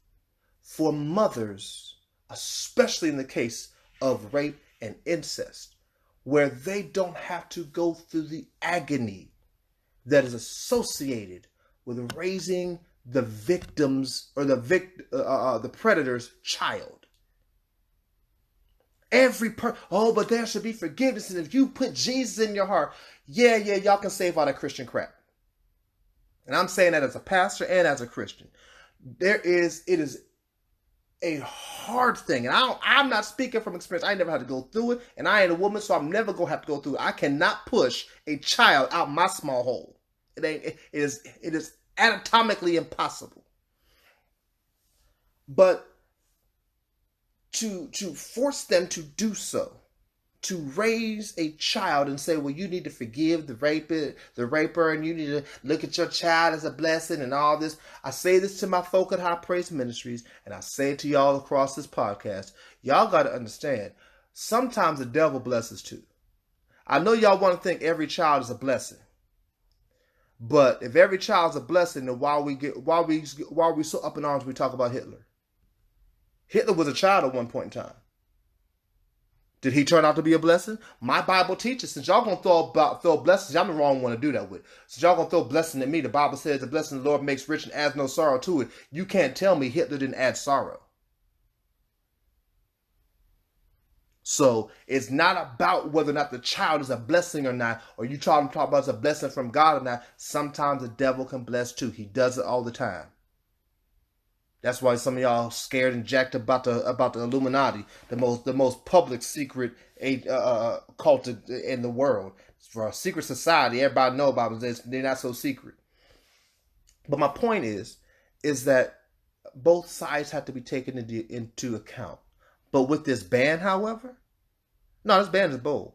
for mothers, especially in the case of rape and incest, where they don't have to go through the agony that is associated with raising the victim's or the predator's child. But there should be forgiveness, and if you put Jesus in your heart, yeah, y'all can save all that Christian crap. And I'm saying that as a pastor and as a Christian. It is a hard thing. And I'm not speaking from experience. I never had to go through it. And I ain't a woman, so I'm never going to have to go through it. I cannot push a child out my small hole. It is anatomically impossible. But to force them to do so, to raise a child and say, well, you need to forgive the raper, and you need to look at your child as a blessing and all this. I say this to my folk at High Praise Ministries, and I say it to y'all across this podcast. Y'all got to understand, sometimes the devil blesses too. I know y'all want to think every child is a blessing. But if every child's a blessing, then why we so up in arms we talk about Hitler? Hitler was a child at one point in time. Did he turn out to be a blessing? My Bible teaches, since y'all going to throw blessings, I'm the wrong one to do that with. Since y'all going to throw blessing at me, the Bible says the blessing of the Lord makes rich and adds no sorrow to it. You can't tell me Hitler didn't add sorrow. So it's not about whether or not the child is a blessing or not, or you talk about it's a blessing from God or not. Sometimes the devil can bless too. He does it all the time. That's why some of y'all scared and jacked about the Illuminati, the most public secret cult in the world. For a secret society, everybody know about them. They're not so secret. But my point is that both sides have to be taken into account. But with this ban, however, no, this ban is bold.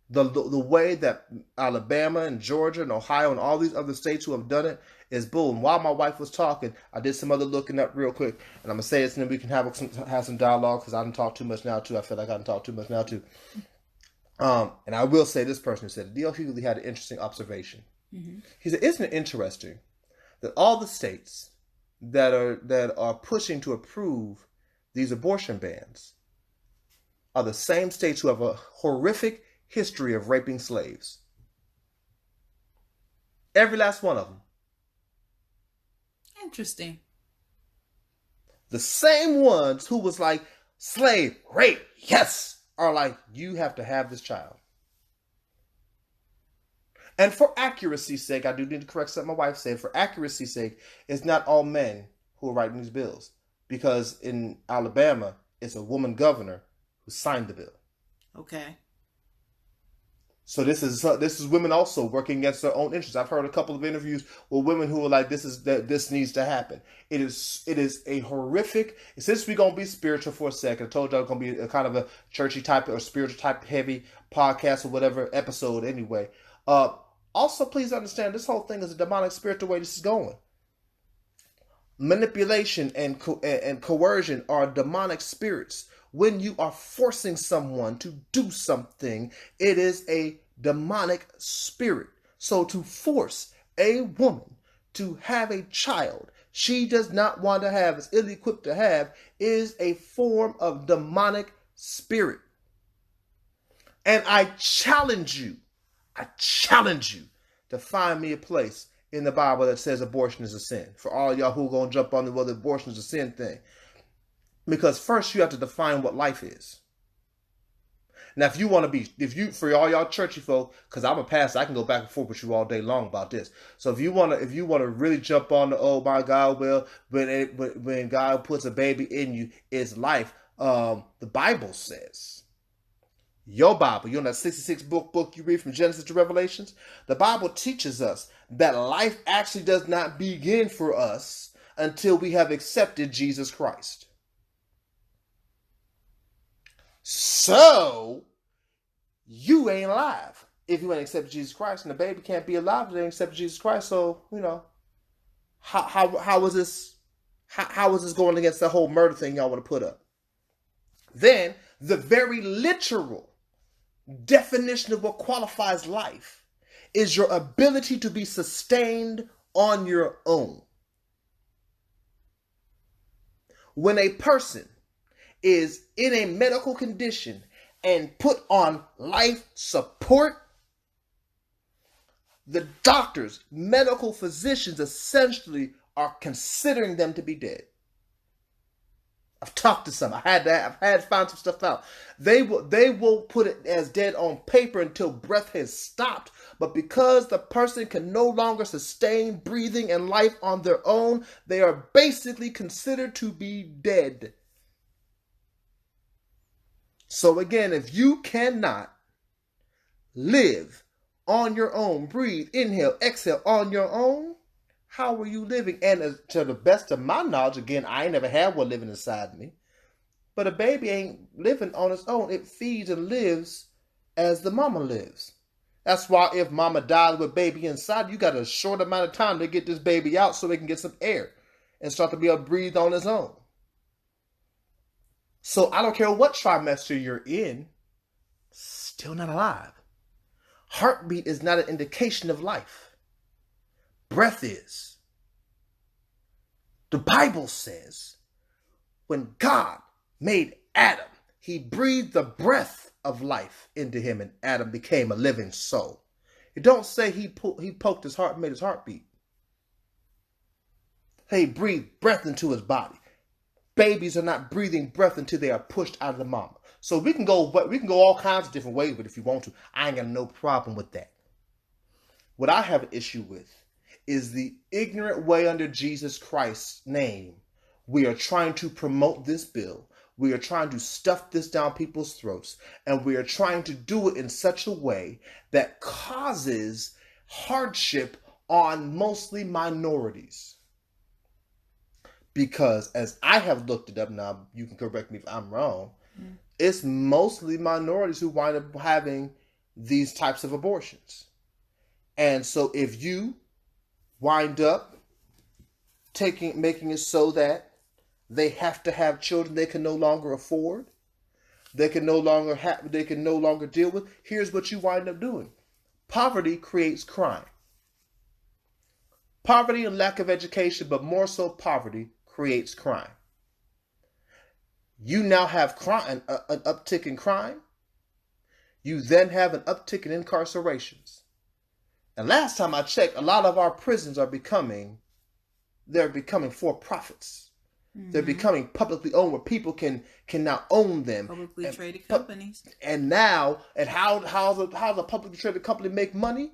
The way that Alabama and Georgia and Ohio and all these other states who have done it is bold. And while my wife was talking, I did some other looking up real quick, and I'm gonna say this, and then we can have some dialogue, because I didn't talk too much now too. I feel like I didn't talk too much now too. And I will say, this person said D.L. Hughley had an interesting observation. Mm-hmm. He said, "Isn't it interesting that all the states that are pushing to approve these abortion bans are the same states who have a horrific history of raping slaves? Every last one of them." Interesting. The same ones who was like, slave, rape, yes, are like, you have to have this child. And for accuracy's sake, I do need to correct something my wife said. For accuracy's sake, it's not all men who are writing these bills. Because in Alabama, it's a woman governor who signed the bill. Okay. So this is women also working against their own interests. I've heard a couple of interviews with women who are like, this needs to happen. It is a horrific. Since we're gonna be spiritual for a second, I told y'all it's gonna be a kind of a churchy type or spiritual type heavy podcast or whatever episode anyway. Also, please understand, this whole thing is a demonic spirit. The way this is going, manipulation and coercion are demonic spirits. When you are forcing someone to do something, it is a demonic spirit. So to force a woman to have a child she does not want to have, is ill-equipped to have, is a form of demonic spirit. And I challenge you to find me a place in the Bible that says abortion is a sin. For all y'all who are going to jump on the whether abortion is a sin thing. Because first you have to define what life is. Now, for all y'all churchy folk, because I'm a pastor, I can go back and forth with you all day long about this. So if you want to really jump on the, oh my God, well, when God puts a baby in you, it's life. The Bible says, your Bible, you know that 66 book you read from Genesis to Revelations? The Bible teaches us that life actually does not begin for us until we have accepted Jesus Christ. So, you ain't alive if you ain't accepted Jesus Christ, and the baby can't be alive if they ain't accepted Jesus Christ. So, how is this? How is this going against the whole murder thing y'all want to put up? Then, the very literal definition of what qualifies life is your ability to be sustained on your own. When a person is in a medical condition and put on life support, the doctors, medical physicians essentially are considering them to be dead. I've talked to some. I've had to find some stuff out. They will put it as dead on paper until breath has stopped. But because the person can no longer sustain breathing and life on their own, they are basically considered to be dead. So again, if you cannot live on your own, breathe, inhale, exhale on your own, how are you living? And to the best of my knowledge, again, I ain't never had one living inside me, but a baby ain't living on its own. It feeds and lives as the mama lives. That's why if mama dies with baby inside, you got a short amount of time to get this baby out so it can get some air and start to be able to breathe on its own. So I don't care what trimester you're in, still not alive. Heartbeat is not an indication of life. Breath is. The Bible says when God made Adam, he breathed the breath of life into him and Adam became a living soul. It don't say he poked his heart and made his heart beat. He breathed breath into his body. Babies are not breathing breath until they are pushed out of the mama. So we can go all kinds of different ways, but if you want to, I ain't got no problem with that. What I have an issue with is the ignorant way under Jesus Christ's name we are trying to promote this bill. We are trying to stuff this down people's throats, and we are trying to do it in such a way that causes hardship on mostly minorities. Because as I have looked it up, now you can correct me if I'm wrong, it's mostly minorities who wind up having these types of abortions. And so if you wind up making it so that they have to have children they can no longer afford, they can no longer deal with, here's what you wind up doing. Poverty creates crime. Poverty and lack of education, but more so poverty, creates crime. You now have crime, an uptick in crime. You then have an uptick in incarcerations. And last time I checked, a lot of our prisons are becoming for profits. Mm-hmm. They're becoming publicly owned, where people can now own them. Publicly traded companies. And how's a publicly traded company make money?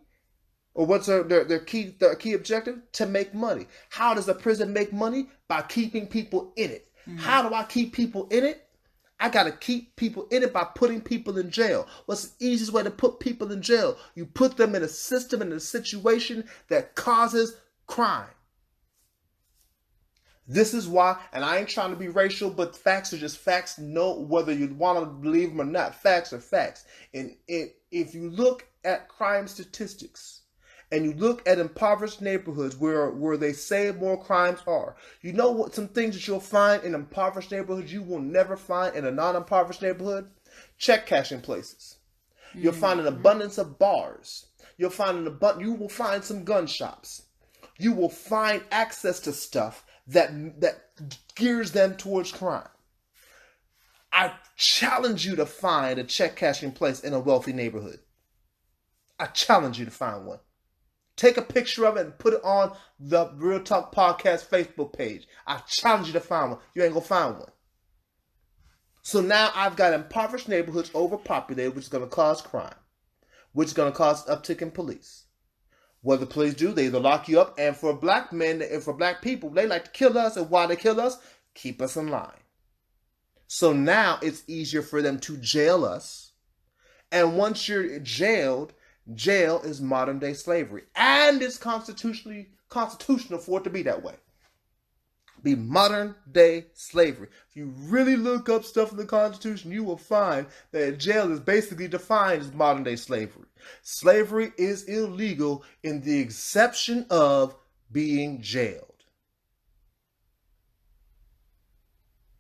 Or what's their key objective? To make money. How does a prison make money? By keeping people in it. Mm-hmm. How do I keep people in it? I got to keep people in it by putting people in jail. What's the easiest way to put people in jail? You put them in a system, in a situation that causes crime. This is why, and I ain't trying to be racial, but facts are just facts. No, whether you want to believe them or not, facts are facts. And if you look at crime statistics, and you look at impoverished neighborhoods where they say more crimes are, you know what? Some things that you'll find in impoverished neighborhoods you will never find in a non-impoverished neighborhood. Check cashing places. Mm-hmm. You'll find an abundance of bars. You will find some gun shops. You will find access to stuff that gears them towards crime. I challenge you to find a check cashing place in a wealthy neighborhood. I challenge you to find one. Take a picture of it and put it on the Real Talk Podcast Facebook page. I challenge you to find one. You ain't gonna find one. So now I've got impoverished neighborhoods overpopulated, which is gonna cause crime, which is gonna cause an uptick in police. What the police do, they either lock you up, and for black men and for black people, they like to kill us, and why they kill us? Keep us in line. So now it's easier for them to jail us, and once you're jailed, jail is modern day slavery, and it's constitutional for it to be that way. Be modern day slavery. If you really look up stuff in the Constitution, you will find that jail is basically defined as modern day slavery. Slavery is illegal in the exception of being jailed.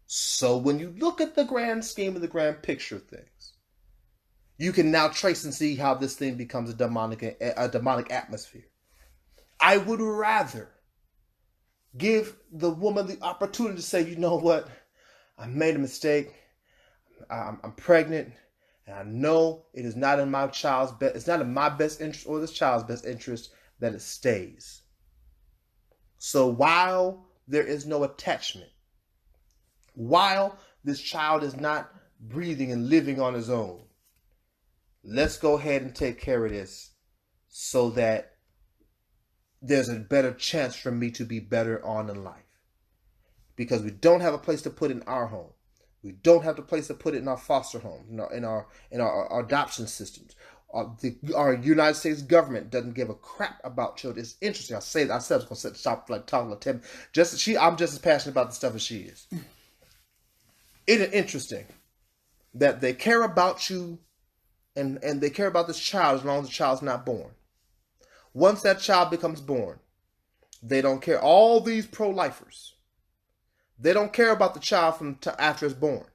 So when you look at the grand scheme of the grand picture of things, you can now trace and see how this thing becomes a demonic atmosphere. I would rather give the woman the opportunity to say, you know what, I made a mistake. I'm pregnant, and I know it is not in my child's best. It's not in my best interest or this child's best interest that it stays. So while there is no attachment, while this child is not breathing and living on his own. Let's go ahead and take care of this so that there's a better chance for me to be better on in life. Because we don't have a place to put it in our home. We don't have a place to put it in our foster home, in our adoption systems. Our United States government doesn't give a crap about children. It's interesting. I said I was going to stop like talking about Tim. I'm just as passionate about the stuff as she is. It is interesting that they care about you and they care about this child as long as the child's not born. Once that child becomes born, they don't care. All these pro-lifers, they don't care about the child from after it's born,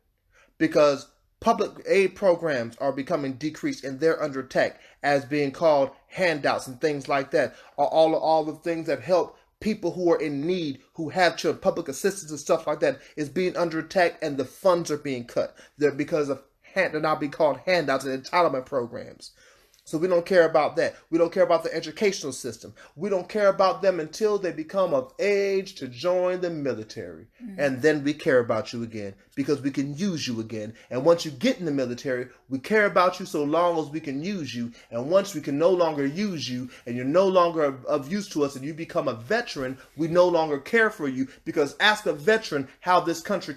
because public aid programs are becoming decreased and they're under attack as being called handouts and things like that. All the things that help people who are in need, who have children, public assistance and stuff like that is being under attack, and the funds are being cut. They're now being called handouts and entitlement programs. So we don't care about that. We don't care about the educational system. We don't care about them until they become of age to join the military. Mm-hmm. And then we care about you again, because we can use you again. And once you get in the military, we care about you so long as we can use you. And once we can no longer use you and you're no longer of use to us and you become a veteran, we no longer care for you, because ask a veteran how this country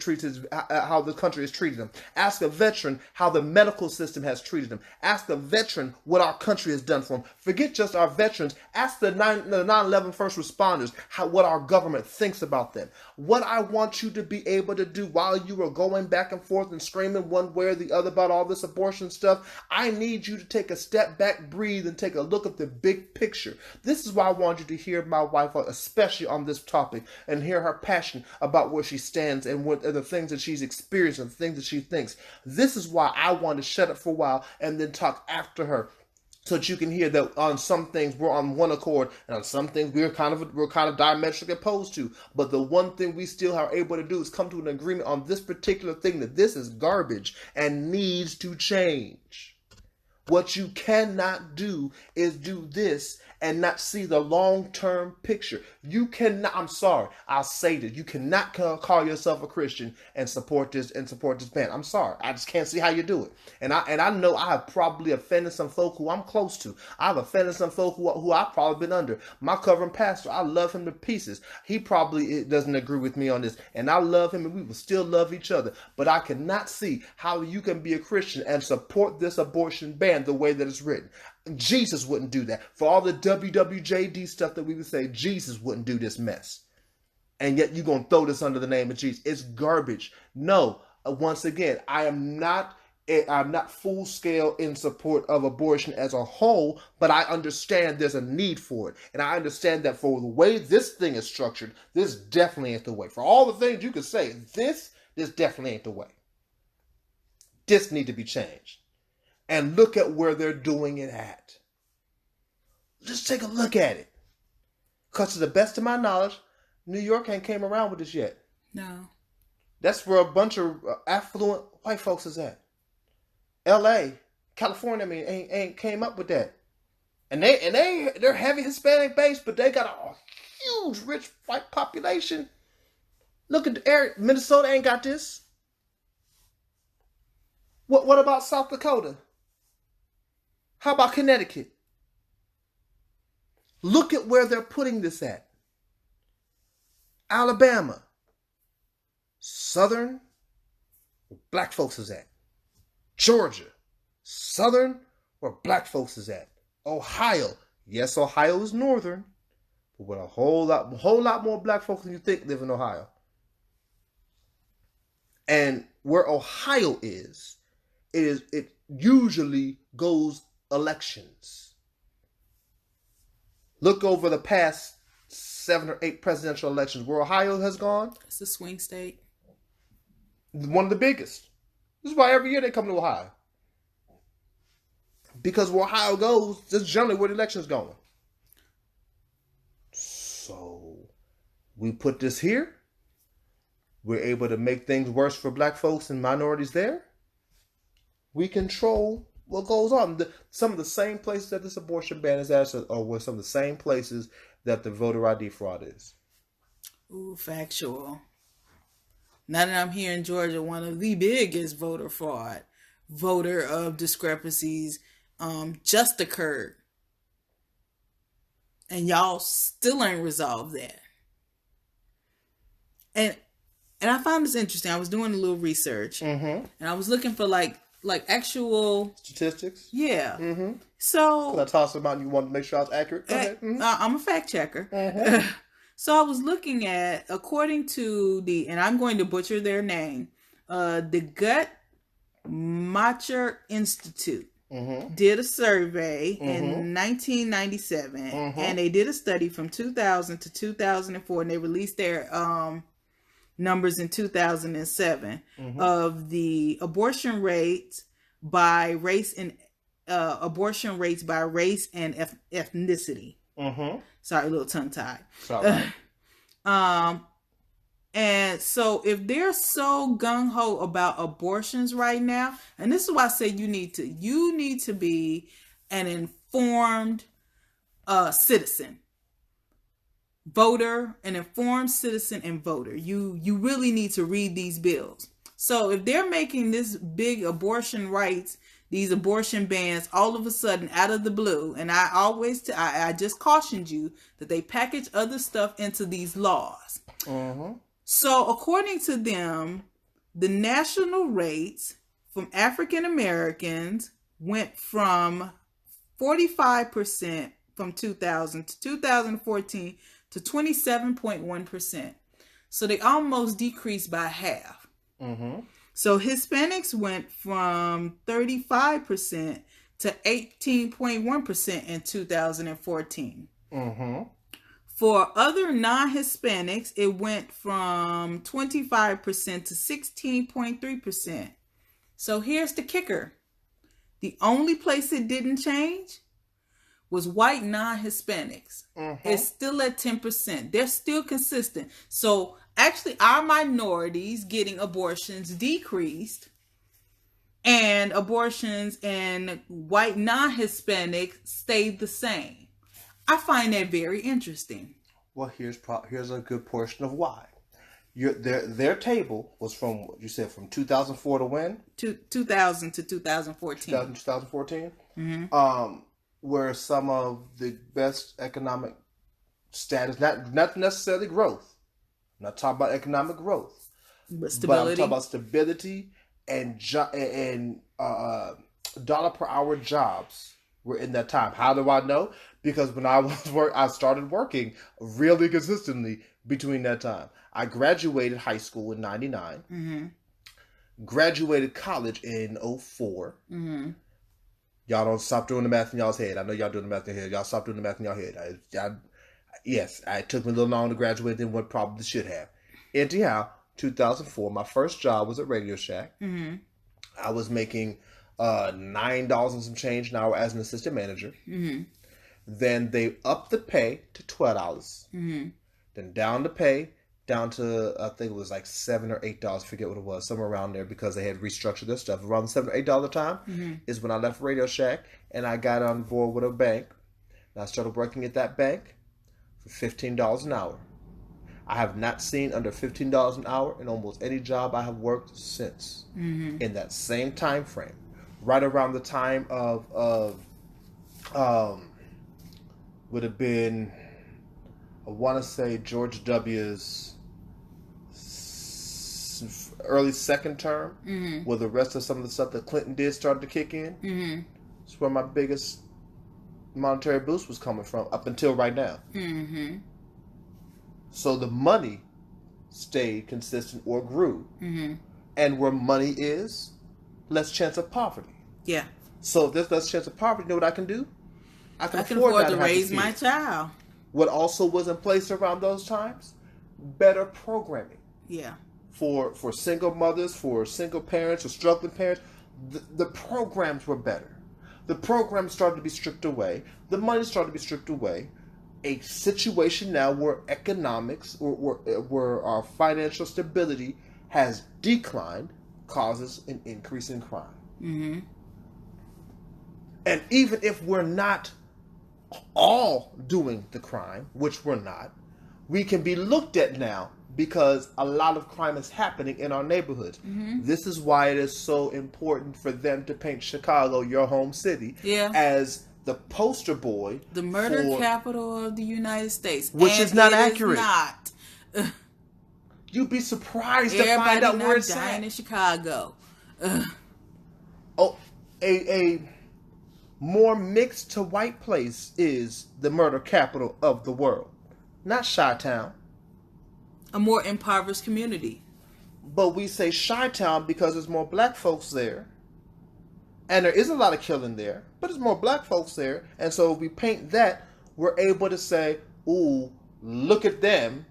how the country has treated them. Ask a veteran how the medical system has treated them. Ask a veteran what our country has done for them. Forget just our veterans. Ask the 9/11 first responders what our government thinks about them. What I want you to be able to do while you are going back and forth and screaming one way or the other about all this abortion stuff, I need you to take a step back, breathe, and take a look at the big picture. This is why I want you to hear my wife, especially on this topic, and hear her passion about where she stands and what the things that she's experienced and the things that she thinks. This is why I want to shut up for a while and then talk after her, so that you can hear that on some things we're on one accord, and on some things we're kind of diametrically opposed to. But the one thing we still are able to do is come to an agreement on this particular thing, that this is garbage and needs to change. What you cannot do is do this and not see the long-term picture. You cannot, I'm sorry, I'll say this, you cannot call yourself a Christian and support this band. I'm sorry, I just can't see how you do it. And I know I have probably offended some folk who I'm close to. I've offended some folk who I've probably been under. My covering pastor, I love him to pieces. He probably doesn't agree with me on this, and I love him, and we will still love each other. But I cannot see how you can be a Christian and support this abortion ban the way that it's written. Jesus wouldn't do that. For all the WWJD stuff that we would say, Jesus wouldn't do this mess. And yet you're going to throw this under the name of Jesus. It's garbage. No, once again, I'm not full scale in support of abortion as a whole, but I understand there's a need for it. And I understand that for the way this thing is structured, this definitely ain't the way. For all the things you could say, this definitely ain't the way. This need to be changed. And look at where they're doing it at. Just take a look at it. Because to the best of my knowledge, New York ain't came around with this yet. No. That's where a bunch of affluent white folks is at. LA, California, I mean, ain't came up with that. And they're heavy Hispanic based, but they got a huge rich white population. Look at the area. Minnesota ain't got this. What about South Dakota? How about Connecticut? Look at where they're putting this at. Alabama. Southern, where black folks is at. Georgia. Southern, where black folks is at. Ohio. Yes, Ohio is northern, but with a whole lot more black folks than you think live in Ohio. And where Ohio is, it usually goes elections. Look over the past 7 or 8 presidential elections where Ohio has gone. It's a swing state. One of the biggest. This is why every year they come to Ohio. Because where Ohio goes, that's generally where the election's going. So we put this here. We're able to make things worse for black folks and minorities there. We control what goes on. Some of the same places that this abortion ban is at are some of the same places that the voter ID fraud is. Ooh, factual. Now that I'm here in Georgia, one of the biggest voter of discrepancies just occurred. And y'all still ain't resolved that. And I found this interesting. I was doing a little research, and I was looking for like actual statistics. Yeah. Mm-hmm. So can I toss them out? And you want to make sure I was accurate? Go ahead. Mm-hmm. I'm a fact checker. Mm-hmm. So I was looking at, according to and I'm going to butcher their name, the Gut Macher Institute. Mm-hmm. Did a survey in 1997, and they did a study from 2000 to 2004, and they released their numbers in 2007 of the abortion rates by race and ethnicity. Sorry, a little tongue tied. And so if they're so gung ho about abortions right now, and this is why I say you need to be an informed citizen, voter, an informed citizen and voter. You really need to read these bills. So if they're making this big abortion rights, these abortion bans all of a sudden out of the blue, and I just cautioned you that they package other stuff into these laws. So according to them, the national rates from African Americans went from 45% from 2000 to 2014 to 27.1%. So they almost decreased by half. So Hispanics went from 35% to 18.1% in 2014. For other non-Hispanics, it went from 25% to 16.3%. So here's the kicker. The only place it didn't change was white non-Hispanics. It's still at 10%. They're still consistent. So actually, our minorities getting abortions decreased, and abortions in white non-Hispanics stayed the same. I find that very interesting. Well, here's a good portion of why. Their table was from what you said, from 2004 to when? 2000 to 2014. 2014. Where some of the best economic status, not necessarily growth. I'm not talking about economic growth, but stability. But I'm talking about stability and dollar per hour jobs were in that time. How do I know? Because when I started working really consistently between that time. I graduated high school in 99. Graduated college in 04. Y'all don't stop doing the math in y'all's head. I know y'all doing the math in your head. Y'all stop doing the math in your head. Yes, it took me a little longer to graduate than what probably should have. Anyhow, 2004, my first job was at Radio Shack. I was making $9 and some change an hour as an assistant manager. Then they upped the pay to $12. Then down to I think it was like $7 or $8. Forget what it was, somewhere around there, because they had restructured their stuff. Around the $7 or $8 time is when I left Radio Shack and I got on board with a bank. And I started working at that bank for $15 an hour. I have not seen under $15 an hour in almost any job I have worked since. In that same time frame, right around the time of would have been, I want to say, George W.'s early second term, where the rest of some of the stuff that Clinton did started to kick in. It's where my biggest monetary boost was coming from up until right now. So the money stayed consistent or grew. And where money is, less chance of poverty. Yeah. So if there's less chance of poverty, you know what I can do? I can afford to raise my child. What also was in place around those times? Better programming. Yeah. For single mothers, for single parents, or struggling parents, the programs were better. The programs started to be stripped away. The money started to be stripped away. A situation now where economics, or where our financial stability has declined, causes an increase in crime. And even if we're not all doing the crime, which we're not, we can be looked at now because a lot of crime is happening in our neighborhoods. This is why it is so important for them to paint Chicago, your home city, as the poster boy, the murder capital of the United States, which is not accurate. Not. You'd be surprised to find out where it's dying at. In Chicago. Oh, a more mixed to white place is the murder capital of the world, not Chi-Town. A more impoverished community. But we say Chi-Town because there's more black folks there. And there is a lot of killing there, but there's more black folks there. And so if we paint that, we're able to say, ooh, look at them.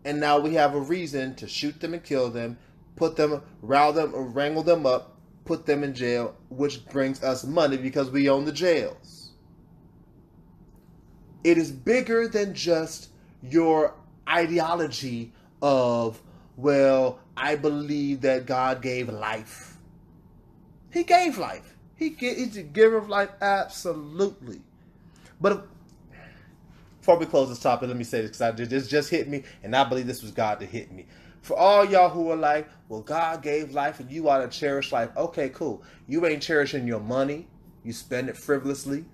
And now we have a reason to shoot them and kill them, put them, rile them, or wrangle them up, put them in jail, which brings us money because we own the jails. It is bigger than just your ideology of, well, I believe that God gave life. He gave life. He's a giver of life, absolutely. But before we close this topic, let me say this, because this just hit me, and I believe this was God that hit me. For all y'all who are like, well, God gave life and you ought to cherish life. Okay, cool. You ain't cherishing your money. You spend it frivolously.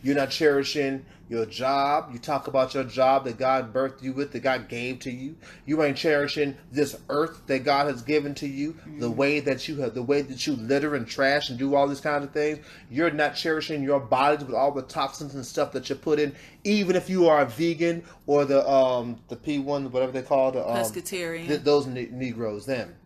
You're not cherishing your job. You talk about your job that God birthed you with, that God gave to you. You ain't cherishing this earth that God has given to you, the way that you litter and trash and do all these kinds of things. You're not cherishing your bodies with all the toxins and stuff that you put in, even if you are a vegan or the P1, whatever they call the pescatarian. Those Negroes, them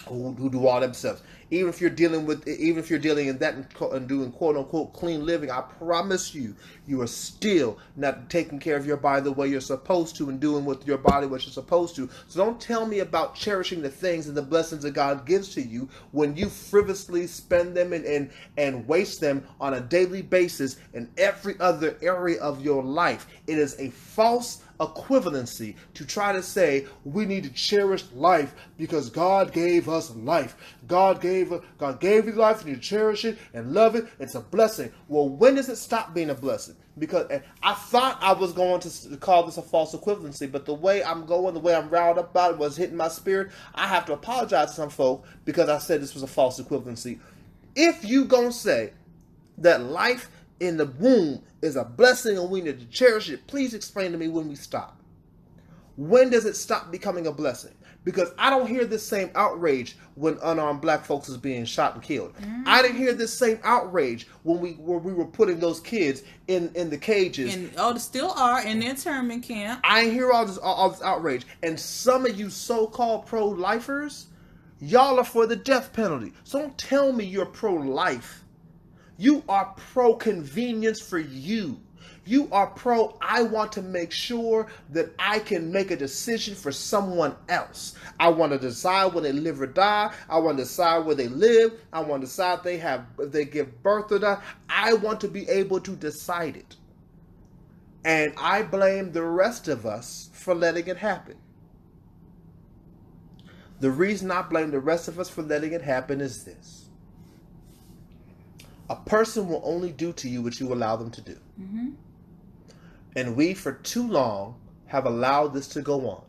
who do all themselves. Even if you're dealing in that and doing quote unquote clean living, I promise you, you are still not taking care of your body the way you're supposed to and doing with your body what you're supposed to. So don't tell me about cherishing the things and the blessings that God gives to you when you frivolously spend them and waste them on a daily basis in every other area of your life. It is a false equivalency to try to say we need to cherish life because God gave us life. God gave you life and you cherish it and love it. It's a blessing. Well, when does it stop being a blessing? Because I thought I was going to call this a false equivalency, but the way I'm riled up about it was hitting my spirit. I have to apologize to some folk because I said this was a false equivalency. If you gonna say that life in the womb is a blessing and we need to cherish it, please explain to me when we stop. When does it stop becoming a blessing? Because I don't hear this same outrage when unarmed black folks is being shot and killed. I didn't hear this same outrage when we were putting those kids in the cages. And still are in the internment camp. I didn't hear all this outrage. And some of you so-called pro-lifers, y'all are for the death penalty. So don't tell me you're pro-life. You are pro-convenience for you. You are pro, I want to make sure that I can make a decision for someone else. I want to decide when they live or die. I want to decide where they live. I want to decide if they give birth or not. I want to be able to decide it. And I blame the rest of us for letting it happen. The reason I blame the rest of us for letting it happen is this. A person will only do to you what you allow them to do. Mm-hmm. And we, for too long, have allowed this to go on.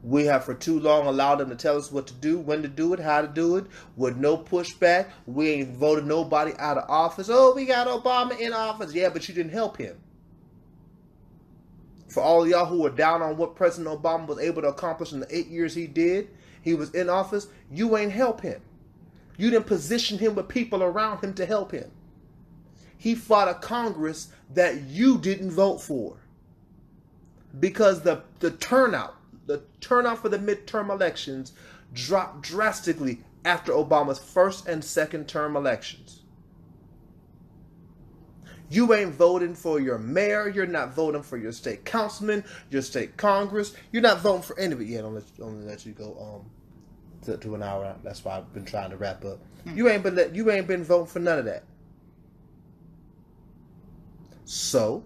We have for too long allowed them to tell us what to do, when to do it, how to do it, with no pushback. We ain't voted nobody out of office. Oh, we got Obama in office. Yeah, but you didn't help him. For all of y'all who are down on what President Obama was able to accomplish in the 8 years he was in office, you ain't help him. You didn't position him with people around him to help him. He fought a Congress that you didn't vote for. Because the turnout for the midterm elections dropped drastically after Obama's first and second term elections. You ain't voting for your mayor. You're not voting for your state councilman, your state Congress. You're not voting for anybody. Yeah, don't let you go to an hour. That's why I've been trying to wrap up. You ain't been voting for none of that. So,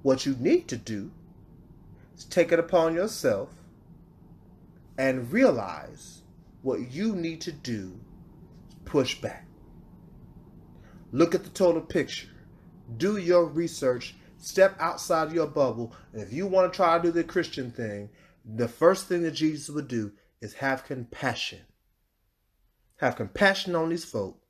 what you need to do is take it upon yourself and realize what you need to do is push back. Look at the total picture. Do your research. Step outside of your bubble. And if you want to try to do the Christian thing, the first thing that Jesus would do is have compassion. Have compassion on these folk.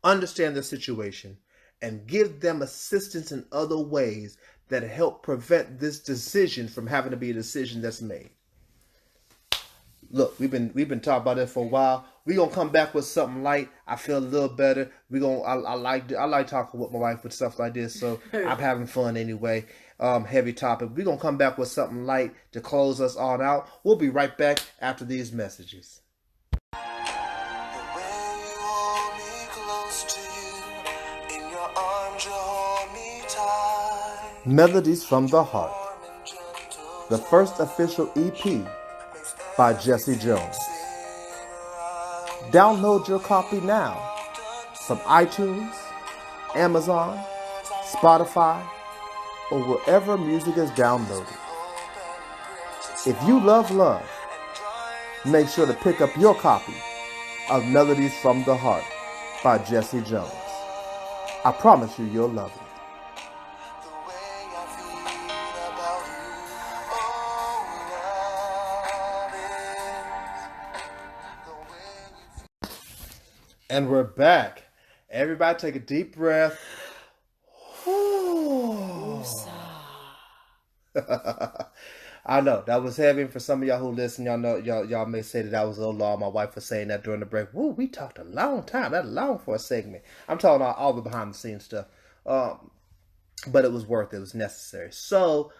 Understand the situation. And give them assistance in other ways that help prevent this decision from having to be a decision that's made. Look, we've been talking about it for a while. We're gonna come back with something light. I feel a little better. I like talking with my wife with stuff like this, so I'm having fun anyway. Heavy topic. We're gonna come back with something light to close us on out. We'll be right back after these messages. Melodies from the Heart, the first official EP by Jesse Jones. Download your copy now from iTunes, Amazon, Spotify, or wherever music is downloaded. If you love love, make sure to pick up your copy of Melodies from the Heart by Jesse Jones. I promise you, you'll love it. And we're back. Everybody take a deep breath. I know that was heavy for some of y'all who listen. Y'all know y'all may say that was a little long. My wife was saying that during the break. Woo, we talked a long time. That's long for a segment. I'm talking about all the behind the scenes stuff. But it was worth it. It was necessary. So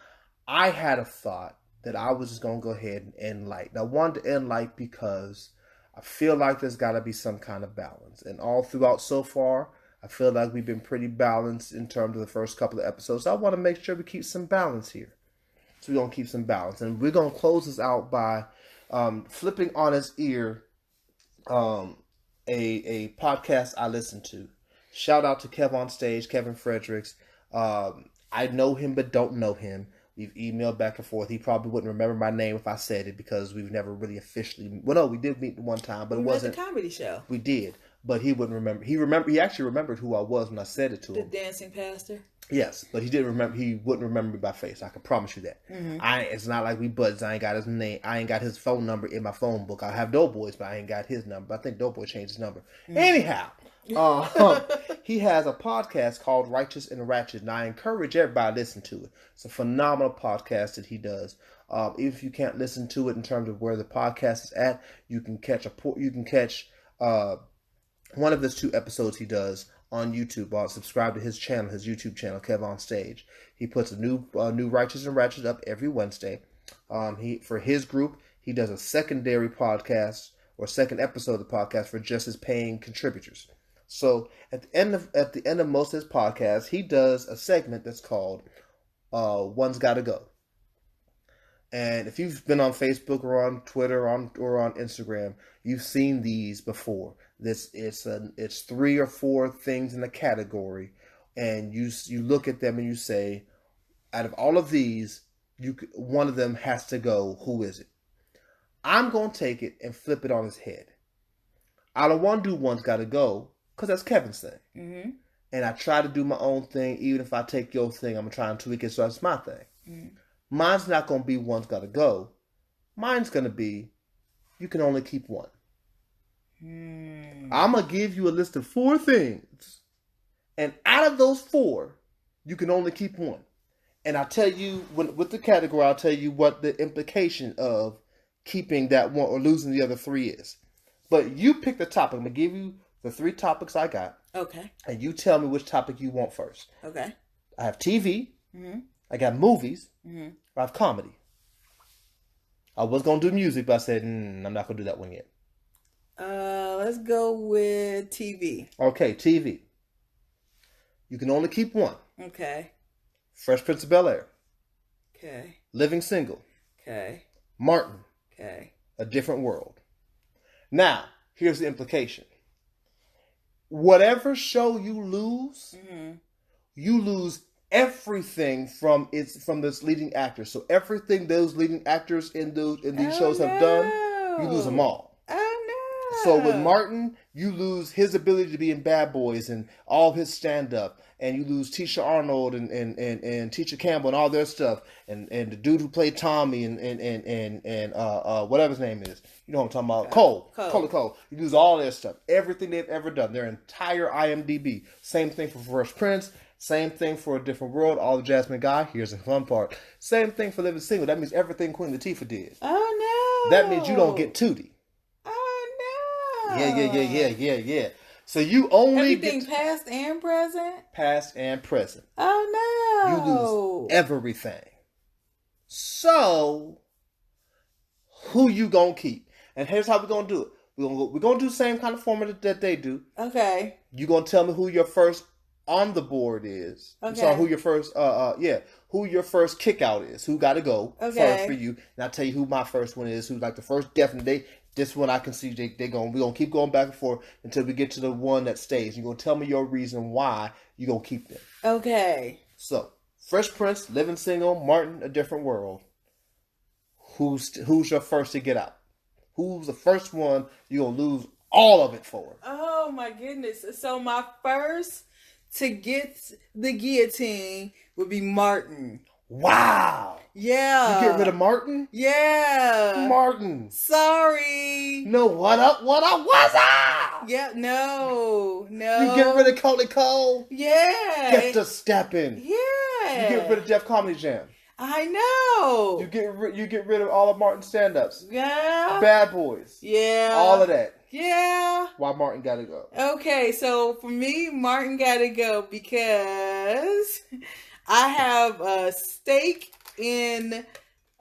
I had a thought that I was just gonna go ahead and end light. And I wanted to end light because I feel like there's got to be some kind of balance. And all throughout so far, I feel like we've been pretty balanced in terms of the first couple of episodes. So I want to make sure we keep some balance here. So we're going to keep some balance. And we're going to close this out by flipping on its ear a podcast I listen to. Shout out to Kevin Fredericks. I know him but don't know him. We've emailed back and forth. He probably wouldn't remember my name if I said it because we've never really officially. Well, no, we did meet one time, but it wasn't a comedy show. We did, but he wouldn't remember. He actually remembered who I was when I said it to him. The dancing pastor. Yes, but he didn't remember. He wouldn't remember me by face. I can promise you that. Mm-hmm. It's not like we buds. I ain't got his name. I ain't got his phone number in my phone book. I have Doughboy's, but I ain't got his number. I think Doughboy changed his number. Mm-hmm. Anyhow. He has a podcast called Righteous and Ratchet, and I encourage everybody to listen to it. It's a phenomenal podcast that he does. Even if you can't listen to it in terms of where the podcast is at, you can catch one of his 2 episodes he does on YouTube. Subscribe to his channel, his YouTube channel, Kev on Stage. He puts a new Righteous and Ratchet up every Wednesday. For his group, he does a secondary podcast or second episode of the podcast for just his paying contributors. So at the end of most of his podcasts, he does a segment that's called "One's Gotta Go." And if you've been on Facebook or on Twitter or on Instagram, you've seen these before. It's 3 or 4 things in a category, and you look at them and you say, out of all of these, one of them has to go. Who is it? I'm gonna take it and flip it on his head. I don't want to do "One's Gotta Go" because that's Kevin's thing. Mm-hmm. And I try to do my own thing. Even if I take your thing, I'm going to try and tweak it so that's my thing. Mm-hmm. Mine's not going to be "One's Gotta Go." Mine's going to be, you can only keep one. I'm going to give you a list of 4 things. And out of those 4, you can only keep one. And I'll tell you, with the category, I'll tell you what the implication of keeping that one or losing the other 3 is. But you pick the topic. I'm going to give you the 3 topics I got. Okay. And you tell me which topic you want first. Okay. I have TV. Mm-hmm. I got movies. Mm-hmm. I have comedy. I was going to do music, but I said, I'm not going to do that one yet. Let's go with TV. Okay, TV. You can only keep one. Okay. Fresh Prince of Bel-Air. Okay. Living Single. Okay. Martin. Okay. A Different World. Now, here's the implication. Whatever show you lose, you lose everything from this leading actor. So everything those leading actors in these shows have done, you lose them all. Oh So with Martin, you lose his ability to be in Bad Boys and all his stand up, and you lose Tisha Arnold and Tisha Campbell and all their stuff, and the dude who played Tommy and whatever his name is. You know what I'm talking about? Cole. You lose all their stuff, everything they've ever done, their entire IMDb. Same thing for Fresh Prince. Same thing for A Different World, All the Jasmine Guy. Here's the fun part. Same thing for Living Single. That means everything Queen Latifah did. Oh, no. That means you don't get Tootie. Oh, no. Yeah. So you only everything get past and present? Past and present. Oh, no. You lose everything. So, who you gonna keep? And here's how we're gonna do it. We're gonna do the same kind of format that they do. Okay. You're gonna tell me who your first on the board is. Okay. So who your first who your first kick out is. Who gotta go first for you. And I'll tell you who my first one is, who's like the first definite. This one I can see we're gonna keep going back and forth until we get to the one that stays. You're gonna tell me your reason why you're gonna keep them. Okay. So, Fresh Prince, Living Single, Martin, A Different World. Who's your first to get out? Who's the first one you're gonna lose all of it for? Oh my goodness. So my first to get the guillotine would be Martin. Wow. Yeah. You get rid of Martin? Yeah. Martin. Sorry. No, what up? What's up? Yeah, no. You get rid of Cody Cole? Yeah. Get to stepping. Yeah. You get rid of Jeff Comedy Jam. I know. You get rid of all of Martin's stand-ups. Yeah. Bad Boys. Yeah. All of that. Yeah. Why Martin gotta go? Okay, so for me, Martin gotta go because I have a stake in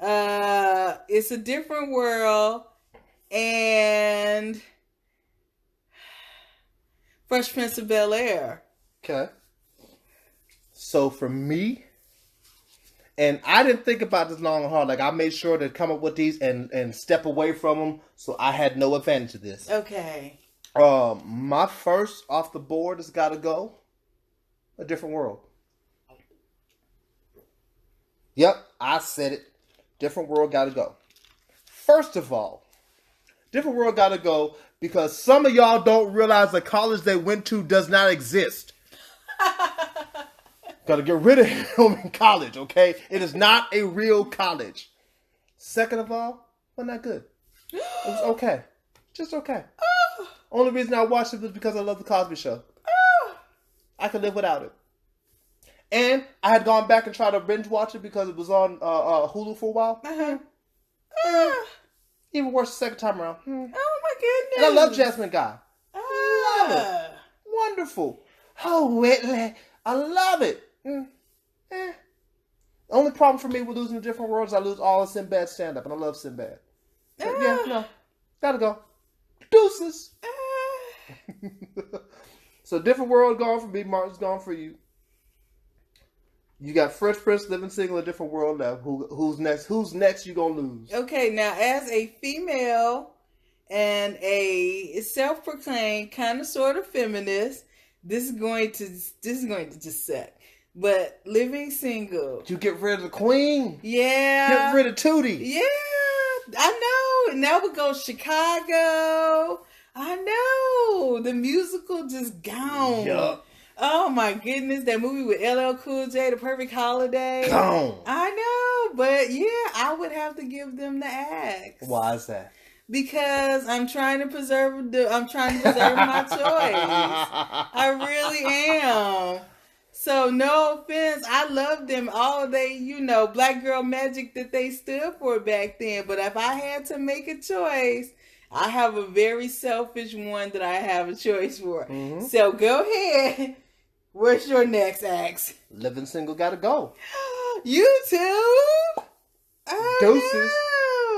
It's a Different World and Fresh Prince of Bel-Air. Okay. So for me, and I didn't think about this long and hard. Like I made sure to come up with these and step away from them, so I had no advantage of this. Okay. My first off the board has got to go. A Different World. Yep, I said it. Different World got to go. First of all, Different World got to go because some of y'all don't realize the college they went to does not exist. Got to get rid of him in college, okay? It is not a real college. Second of all, wasn't that good. It was okay. Just okay. Only reason I watched it was because I love The Cosby Show. I could live without it. And I had gone back and tried to binge watch it because it was on Hulu for a while. Even worse the second time around. Oh my goodness. And I love Jasmine Guy. Love it. Wonderful. Oh, Whitley. I love it. Only problem for me with losing The Different World is I lose all of Sinbad stand-up, and I love Sinbad. No. Gotta go. Deuces. So Different World gone for me. Martin's gone for you. You got Fresh Prince, Living Single, A Different World left. Who's next? Who's next you gonna lose? Okay, now as a female and a self-proclaimed kind of sort of feminist, this is going to just suck. But Living Single. You get rid of the Queen. Yeah. Get rid of Tootie. Yeah, I know. Now we go Chicago. I know. The musical just gone. Yup. Oh my goodness, that movie with LL Cool J, The Perfect Holiday. Gone. I know, but yeah, I would have to give them the axe. Why is that? Because I'm trying to preserve my choice. I really am. So no offense, I love them all. They, black girl magic that they stood for back then. But if I had to make a choice, I have a very selfish one that I have a choice for. Mm-hmm. So go ahead. What's your next axe? Living Single gotta go. You too? Deuces.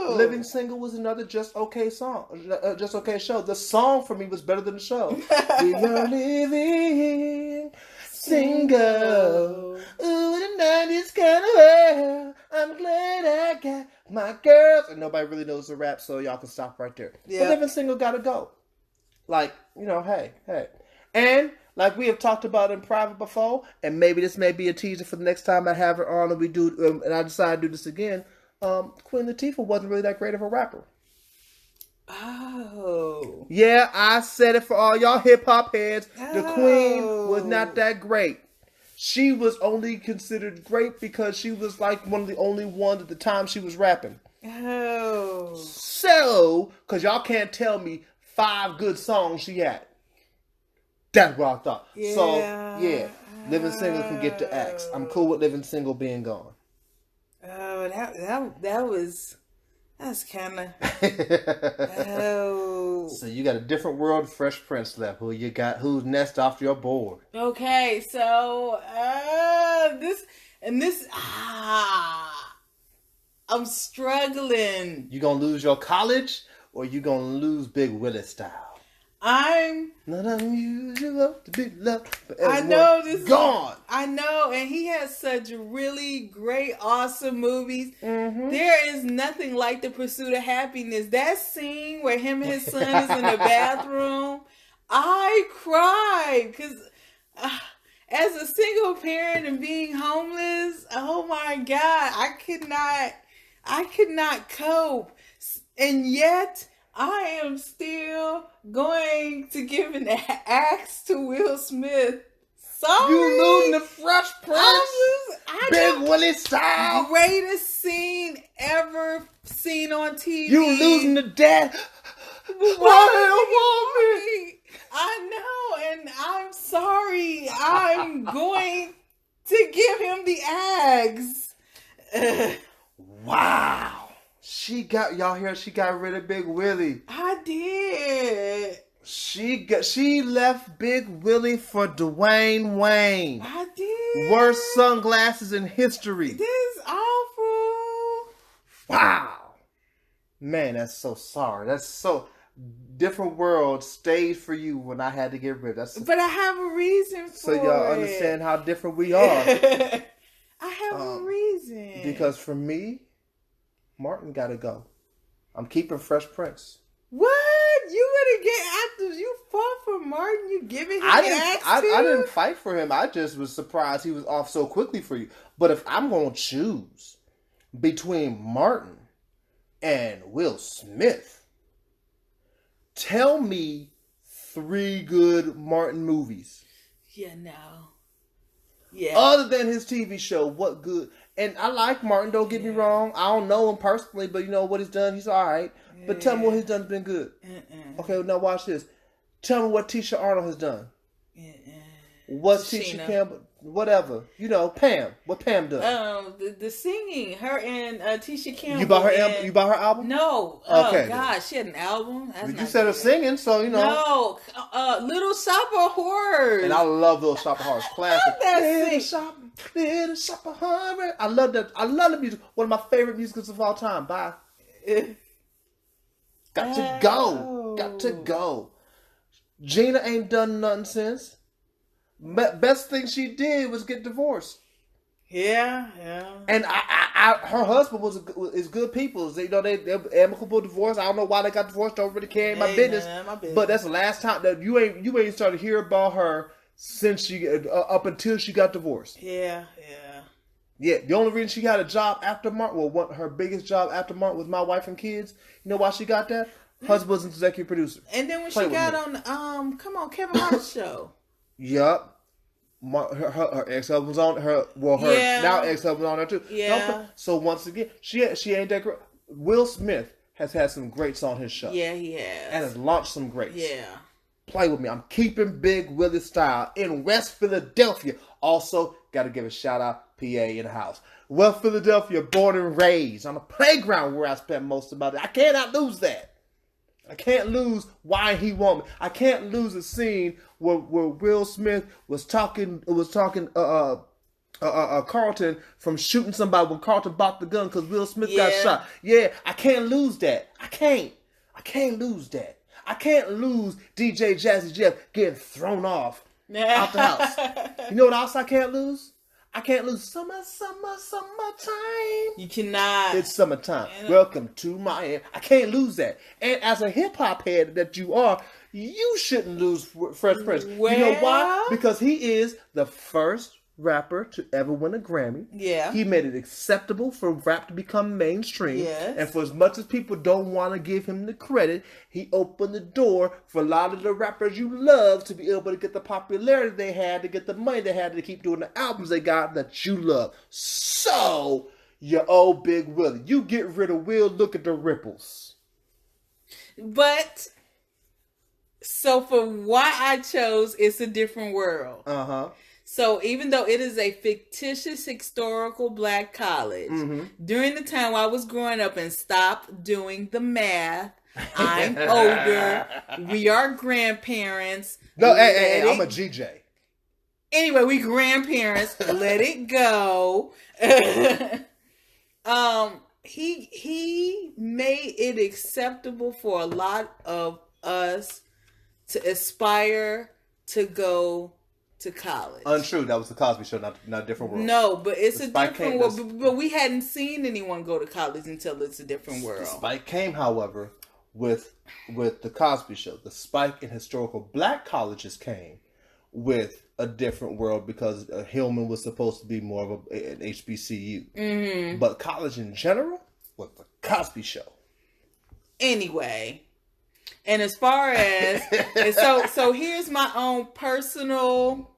No. Living Single was another just okay song. Just okay show. The song for me was better than the show. We are living single. Ooh, the 90s kind of world. I'm glad I got my girls. And nobody really knows the rap, so y'all can stop right there. Yeah. But Living Single gotta go. Like, hey. And like we have talked about in private before, and maybe this may be a teaser for the next time I have her on and we do, and I decide to do this again. Queen Latifah wasn't really that great of a rapper. Oh. Yeah, I said it for all y'all hip hop heads. The Queen was Oh. not that great. She was only considered great because she was like one of the only ones at the time she was rapping. Oh. So, because y'all can't tell me 5 good songs she had. That's what I thought. Yeah. So, yeah, Living Single can get the axe. I'm cool with Living Single being gone. Oh, that's kind of. Oh. So you got a different world, Fresh Prince left. Who you got? Who's next off your board? Okay, so this. I'm struggling. You gonna lose your college, or you gonna lose Big Willie style? I'm not unusual to be loved forever. I know this gone. I know, and he has such really great, awesome movies. Mm-hmm. There is nothing like The Pursuit of Happiness. That scene where him and his son is in the bathroom, I cried because as a single parent and being homeless, oh my God, I could not cope, and yet I am still going to give an axe to Will Smith. Sorry. You losing the Fresh Prince? Big Willie style. Greatest scene ever seen on TV. You losing the dad. Why? I know, and I'm sorry. I'm going to give him the axe. Wow. She got rid of Big Willie. I did. She left Big Willie for Dwayne Wayne. I did. Worst sunglasses in history. This is awful. Wow. Man, that's so sorry. That's so different world stayed for you when I had to get rid of that. But I have a reason for it. So y'all understand how different we are. I have a reason. Because for me, Martin gotta go. I'm keeping Fresh Prince. What? You gonna get after you fought for Martin? You giving him I didn't fight for him. I just was surprised he was off so quickly for you. But if I'm gonna choose between Martin and Will Smith, tell me 3 good Martin movies. Yeah, no. Yeah. Other than his TV show, what good? And I like Martin, don't get me wrong. I don't know him personally, but you know what he's done, he's alright. But tell me what he's done has been good. Okay, now watch this. Tell me what Tisha Arnold has done. What's Tisha Campbell? Whatever. You know, Pam. What Pam done? The singing. Her and Tisha Campbell. You bought her album? No. Okay. Oh, God. She had an album? You said her singing, so you know. No. Little Shop of Horrors. And I love Little Shop of Horrors. Classic. Little Shop of Horrors. I love that. I love the music. One of my favorite musicals of all time. Bye. Got to go. Got to go. Gina ain't done nothing since. Best thing she did was get divorced. Yeah. And her husband is good people. They amicable divorce. I don't know why they got divorced. Don't really care. My business. But that's the last time that you ain't started to hear about her since she up until she got divorced. Yeah. Yeah, the only reason she got a job after Martin, her biggest job after Martin was My Wife and Kids. You know why she got that? Husband was an executive producer. And then when she got on, Kevin Hart's show. Yup. Her ex-husband's on her. Well, her now ex-husband's on there too. Yeah. So once again, she ain't that great. Will Smith has had some greats on his show. Yeah, he has. And has launched some greats. Yeah. Play with me. I'm keeping Big Willie style in West Philadelphia. Also, got to give a shout out, PA in the house. West Philadelphia, born and raised on the playground where I spent most of my day. I cannot lose that. I can't lose Why He Want Me. I can't lose a scene where Will Smith was talking Carlton from shooting somebody when Carlton bought the gun because Will Smith got shot. Yeah, I can't lose that. I can't lose that. I can't lose DJ Jazzy Jeff getting thrown off out the house. You know what else I can't lose? I can't lose summertime. You cannot. It's summertime. Welcome to Miami. I can't lose that. And as a hip hop head that you are, you shouldn't lose Fresh Prince. Well, you know why? Because he is the first rapper to ever win a Grammy. Yeah. He made it acceptable for rap to become mainstream. Yes. And for as much as people don't want to give him the credit, he opened the door for a lot of the rappers you love to be able to get the popularity they had, to get the money they had to keep doing the albums they got that you love. So, your old Big Willie, you get rid of Will, look at the ripples. But, so for why I chose It's a Different World. Uh-huh. So even though it is a fictitious historical black college, during the time I was growing up, and stop doing the math, I'm older, we are grandparents. No, hey, I'm a GJ. Anyway, we grandparents, let it go. He made it acceptable for a lot of us to aspire to go to college. Untrue. That was the Cosby Show, not a different world. No, but it's a different world. But we hadn't seen anyone go to college until It's a Different World. The spike came, however, with the Cosby Show. The spike in historical black colleges came with A Different World because Hillman was supposed to be more of an HBCU. Mm-hmm. But college in general was the Cosby Show. Anyway. And as far as so here's my own personal.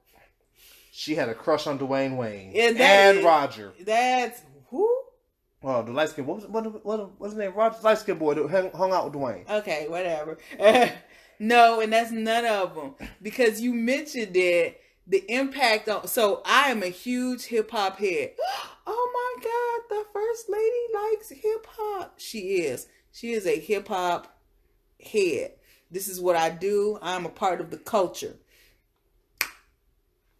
She had a crush on Dwayne Wayne and Roger. That's who? Well, the light skin. What's his name? Roger, light skin boy that hung out with Dwayne. Okay, whatever. No, and that's none of them because you mentioned it. The impact on. So I am a huge hip hop head. Oh my God, the first lady likes hip hop. She is. She is a hip hop head. This is what I do. I'm a part of the culture.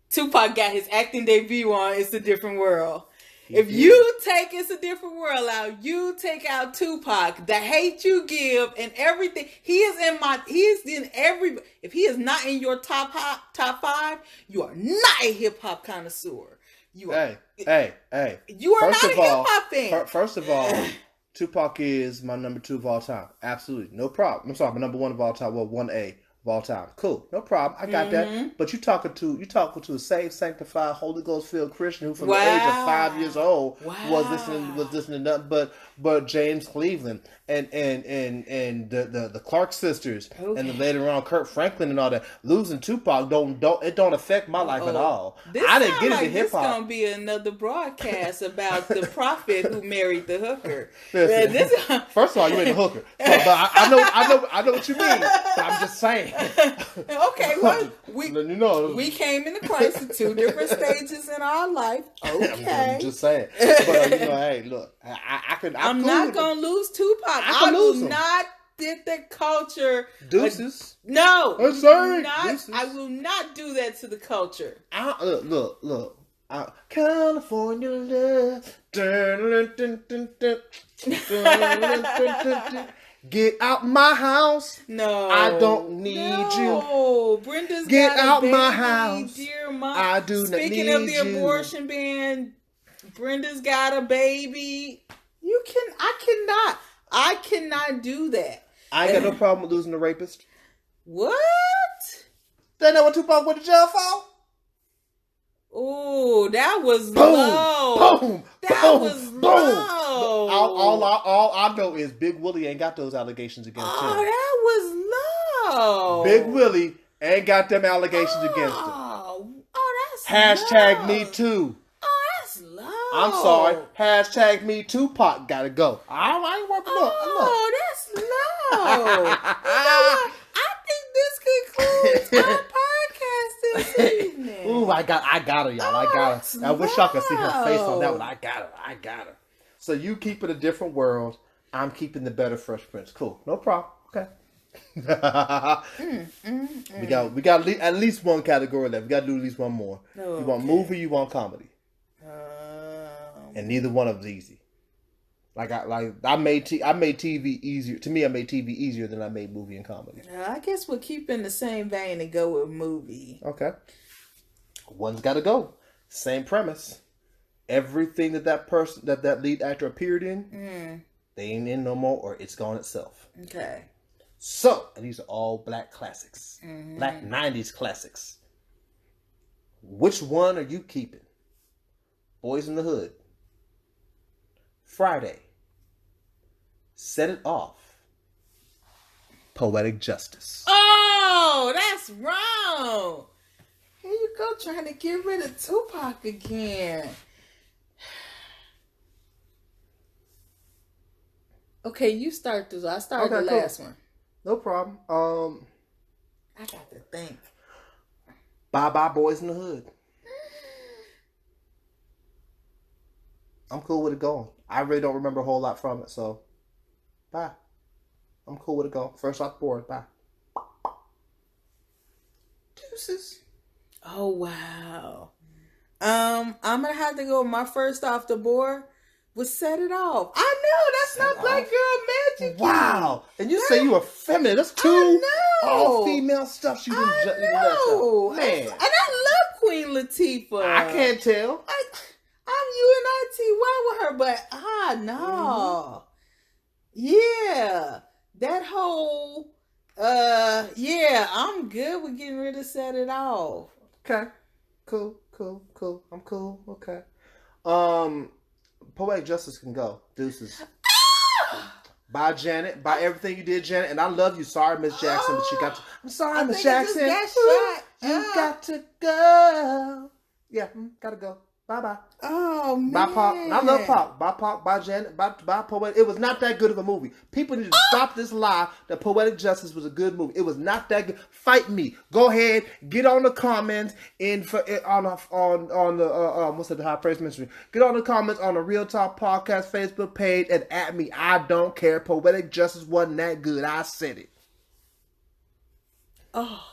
Tupac got his acting debut on It's a Different World. If you take It's a Different World out, you take out Tupac, the hate you give and everything. He is in every. If he is not in your top 5, you are not a hip hop connoisseur. You are. Hey. You are not a hip hop fan. First of all, Tupac is my number 2 of all time. Absolutely. No problem. I'm sorry, my number 1 of all time. Well, 1A of all time. Cool. No problem. I got that. But you talking to a saved, sanctified, Holy Ghost filled Christian who from the age of 5 years old was listening to nothing but James Cleveland and the Clark sisters and then later on Kurt Franklin and all that. Losing Tupac don't affect my life at all. I didn't get into hip hop. This gonna be another broadcast about the prophet who married the hooker. First of all, you ain't a hooker, but I know what you mean. But I'm just saying. Okay, well, we came into Christ at 2 different stages in our life. Okay, I'm just saying. But hey, look, I'm not gonna lose Tupac. I will not did the culture. Deuces. No. I'm sorry. Not, I will not do that to the culture. Look. California love. Get out my house. No. I don't need you. Brenda's Get got out a baby, my house. Dear mom. I do not need you. Speaking of the abortion ban, Brenda's got a baby. I cannot do that. I ain't got no problem with losing the rapist. What? They know what Tupac went to jail for? Oh, that was boom, low. Boom. That was low. All I know is Big Willie ain't got those allegations against him. Oh, that was low. Big Willie ain't got them allegations against him. Oh, # that's low. me too. Oh, that's low. I'm sorry. # me too. Pot gotta go. I ain't working up. Oh, that's low. You know what? I think this concludes our podcast this evening. Ooh, I got her, y'all. I got her. I wish y'all could see her face on that one. I got her. So you keep it a different world. I'm keeping the better Fresh Prince. Cool. No problem. Okay. We got at least one category left. We got to do at least one more. Okay. You want movie? You want comedy? And neither one of them's easy. I made TV easier. To me, I made TV easier than I made movie and comedy. I guess we'll keep in the same vein and go with movie. Okay. One's got to go. Same premise. Everything that lead actor appeared in, they ain't in no more, or it's gone itself. Okay. So, and these are all black classics, black '90s classics. Which one are you keeping? Boys in the Hood. Friday, Set It Off. Poetic Justice. Oh, that's wrong. Here you go, trying to get rid of Tupac again. Okay, you start this. I started the last one. No problem. I got to think. Bye Bye Boys in the Hood. I'm cool with it going. I really don't remember a whole lot from it, so bye. I'm cool with it going. First off the board, bye. Deuces. Oh wow. I'm gonna have to go. My first off the board was Set It Off. I know that's not Black Girl Magic. Wow. And you say you were feminine. That's two all female stuff you done left out. Man. And I love Queen Latifah. I can't tell. I'm UNITY with her, but no. Yeah. That whole I'm good with getting rid of Set It Off. Okay. Cool. I'm cool. Okay. Poetic Justice can go. Deuces. Bye, Janet. Bye, everything you did, Janet. And I love you. Sorry, Miss Jackson, but you got to. I'm sorry, Miss Jackson. You got to go. Yeah, gotta go. Bye. Oh, man. Bye, Pop. And I love Pop. Bye, Pop. Bye, Janet. Bye, Poetic. It was not that good of a movie. People need to stop this lie that Poetic Justice was a good movie. It was not that good. Fight me. Go ahead. Get on the comments on the what's the High Praise Ministry. Get on the comments on the Real Talk Podcast Facebook page and at me. I don't care. Poetic Justice wasn't that good. I said it. Oh.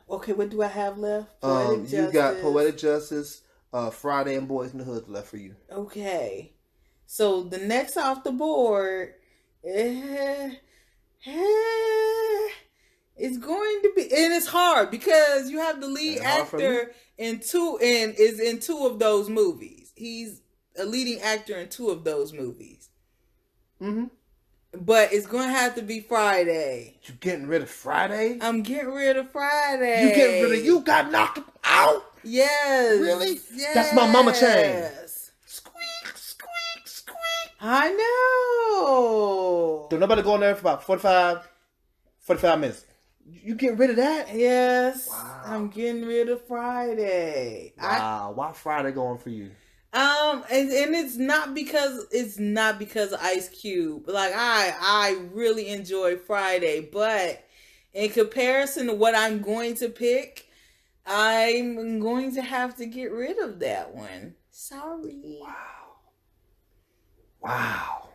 Okay, what do I have left? You got Poetic Justice, Friday, and Boys in the Hood left for you. Okay. So the next off the board it's going to be, and it's hard because you have the lead actor in two of those movies. He's a leading actor in two of those movies. Mm-hmm. But it's going to have to be Friday. You getting rid of Friday? I'm getting rid of Friday. You got knocked out? Yes. Really? Yes. That's my mama chain. Squeak. I know. Don't nobody go in there for about 45 minutes. You getting rid of that? Yes. Wow. I'm getting rid of Friday. Wow. Why Friday going for you? And it's not because of Ice Cube. Like I really enjoy Friday, but in comparison to what I'm going to pick, I'm going to have to get rid of that one. Sorry. Wow.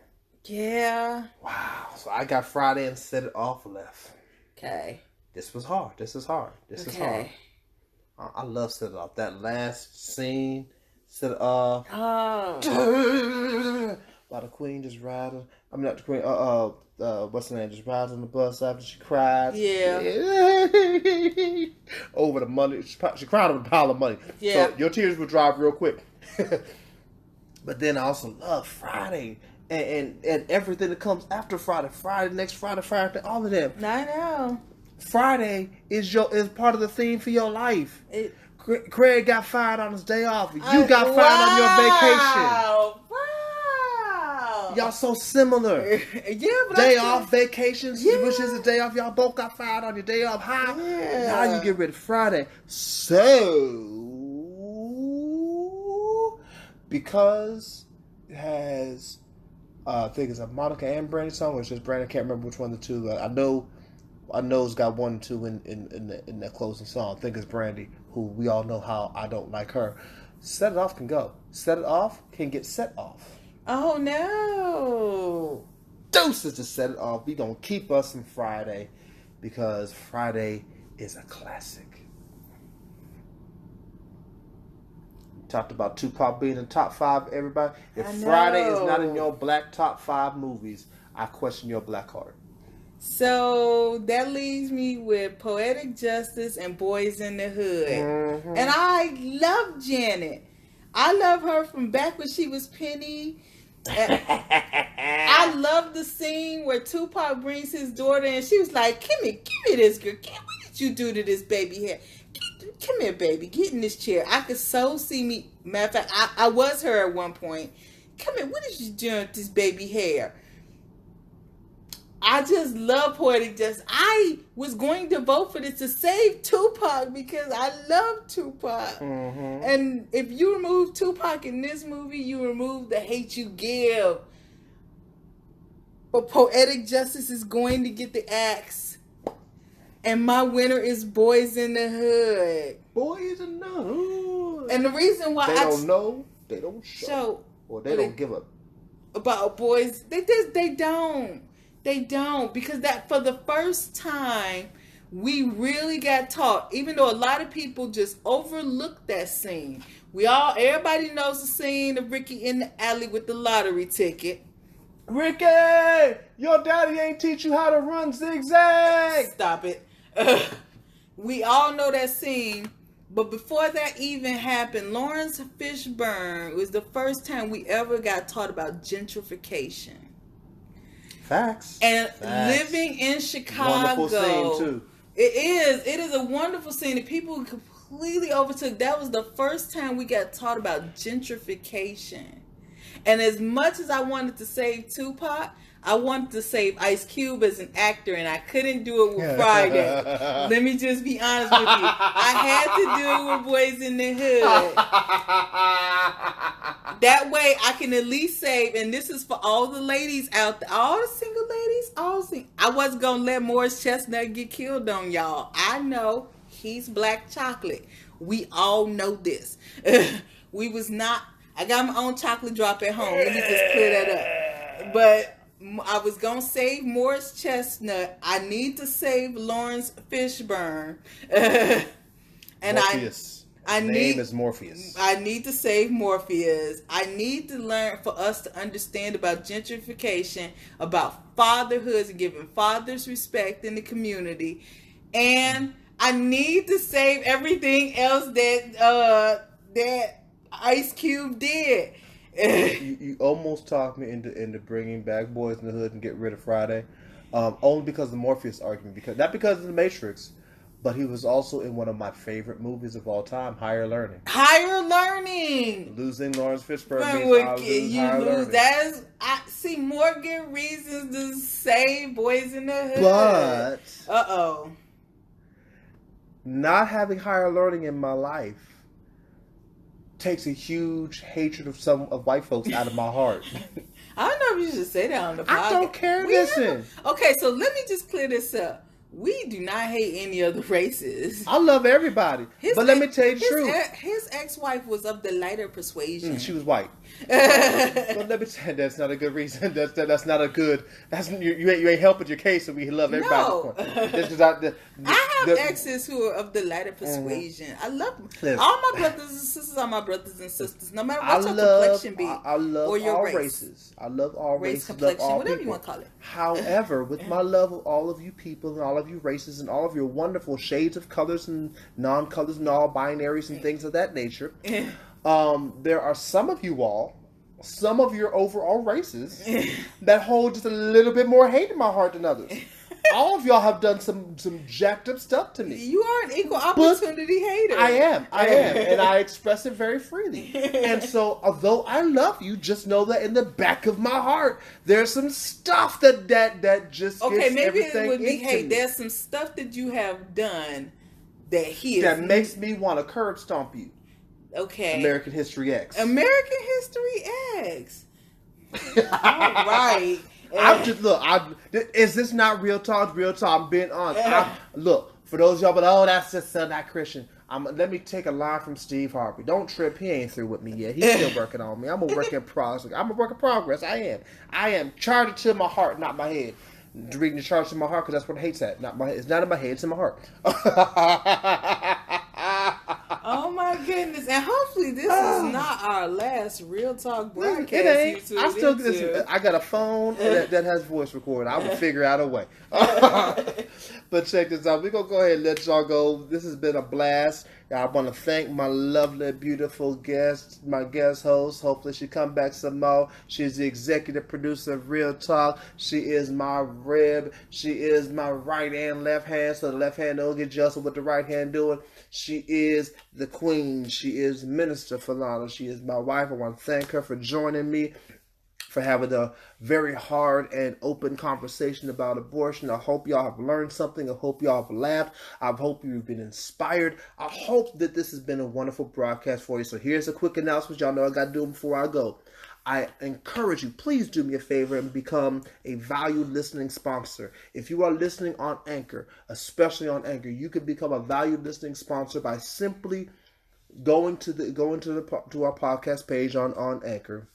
Yeah. Wow. So I got Friday and Set It Off left. Okay. This was hard. This is hard. I love Set It Off. That last scene, Set It Off. Oh. While the Queen just riding. I mean, not the Queen. What's her name? Just rides on the bus after she cried. Yeah. Over the money. She cried over a pile of money. Yeah. So your tears will dry real quick. But then I also love Friday and everything that comes after Friday. Friday, next Friday, all of them. I know. Friday is part of the theme for your life. Craig got fired on his day off. You got fired on your vacation. Wow. Y'all so similar. Yeah, but day off, vacations, which is a day off. Y'all both got fired on your day off. How? Yeah. Now you get rid of Friday. So, because it has, I think it's a Monica and Brandy song, or it's just Brandy. I can't remember which one of the two. I know it's got 1 and 2 in that closing song. I think it's Brandy, who we all know how I don't like her. Set It Off can go. Set It Off can get set off. Oh no. Deuces to Set It Off. We gonna keep us in Friday because Friday is a classic. Talked about Tupac being in top 5, everybody. If Friday is not in your black top 5 movies, I question your black heart. So that leaves me with Poetic Justice and Boys in the Hood. Mm-hmm. And I love Janet. I love her from back when she was Penny. I love the scene where Tupac brings his daughter and she was like, give me this girl. What did you do to this baby hair? Come here, baby. Get in this chair. I could so see me. Matter of fact, I was her at one point. Come here. What is you doing with this baby hair? I just love Poetic Justice. I was going to vote for this to save Tupac because I love Tupac. Mm-hmm. And if you remove Tupac in this movie, you remove the hate you give. But Poetic Justice is going to get the axe. And my winner is Boys in the Hood. Boys in the Hood. And the reason why they don't know, they don't show, or they don't give up about boys. They don't. They don't, because that for the first time we really got taught. Even though a lot of people just overlooked that scene. Everybody knows the scene of Ricky in the alley with the lottery ticket. Ricky, your daddy ain't teach you how to run zigzag. Stop it. We all know that scene. But before that even happened, Lawrence Fishburne was the first time we ever got taught about gentrification. Facts. And living in Chicago. Wonderful scene too. It is a wonderful scene that people completely overtook. That was the first time we got taught about gentrification. And as much as I wanted to save Tupac, I wanted to save Ice Cube as an actor, and I couldn't do it with Friday. Let me just be honest with you. I had to do it with Boys in the Hood. That way I can at least save, and this is for all the ladies out there, all the single ladies, I wasn't going to let Morris Chestnut get killed on y'all. I know he's black chocolate. We all know this. I got my own chocolate drop at home. Let me just clear that up. But I was going to save Morris Chestnut. I need to save Lawrence Fishburne. And Morpheus. Name is Morpheus. I need to save Morpheus. I need to learn for us to understand about gentrification, about fatherhoods and giving fathers respect in the community. And I need to save everything else that Ice Cube did. You almost talked me into bringing back Boys in the Hood and get rid of Friday, only because of the Morpheus argument. Not because of the Matrix, but he was also in one of my favorite movies of all time, Higher Learning. Higher Learning. Losing Lawrence Fishburne means Higher Learning. I see more good reasons to save Boys in the Hood. But not having Higher Learning in my life takes a huge hatred of white folks out of my heart. I don't know if you should say that on the podcast. I don't care. Listen. Okay, so let me just clear this up. We do not hate any of the races. I love everybody. But let me tell you the truth. His ex-wife was of the lighter persuasion. She was white. But let me tell you, that's not a good reason. That's not a good. You ain't helping your case, and we love everybody. No. I have exes who are of the lighter persuasion. I love them. Listen. All my brothers and sisters are my brothers and sisters, no matter what your complexion be. I love or your all race. Races. I love all races. Complexion, love all whatever people. You want to call it. However, with my love of all of you people and all of you races and all of your wonderful shades of colors and non-colors and all binaries and things of that nature, there are some of you all, some of your overall races that hold just a little bit more hate in my heart than others. All of y'all have done some jacked up stuff to me. You are an equal opportunity hater. I am, and I express it very freely. And so, although I love you, just know that in the back of my heart, there's some stuff that just gets maybe everything it would be hate. me. There's some stuff that you have done that makes me want to curb stomp you. Okay. American History X. American History X. All right. Is this not real talk? Real talk. I'm being honest. Look, for those of y'all, but that's just not Christian. Let me take a line from Steve Harvey. Don't trip. He ain't through with me yet. He's still working on me. I'm a work in progress. I'm a work in progress. I am charged to my heart, not my head. Reading the charge to my heart because that's where the hate's at. Not my head. It's not in my head. It's in my heart. Oh my goodness! And hopefully this is not our last Real Talk broadcast. It ain't. I got a phone that has voice recording. I will figure out a way. But check this out. We're going to go ahead and let y'all go. This has been a blast. I want to thank my lovely, beautiful guest, my guest host. Hopefully she come back some more. She's the executive producer of Real Talk. She is my rib. She is my right and left hand, so the left hand don't get jostled with the right hand doing. She is the queen. She is Minister Falonda. She is my wife. I want to thank her for joining me, for having a very hard and open conversation about abortion. I hope y'all have learned something. I hope y'all have laughed. I hope you've been inspired. I hope that this has been a wonderful broadcast for you. So here's a quick announcement. Y'all know I got to do them before I go. I encourage you, please do me a favor and become a valued listening sponsor. If you are listening on Anchor, especially on Anchor, you can become a valued listening sponsor by simply going to our podcast page on Anchor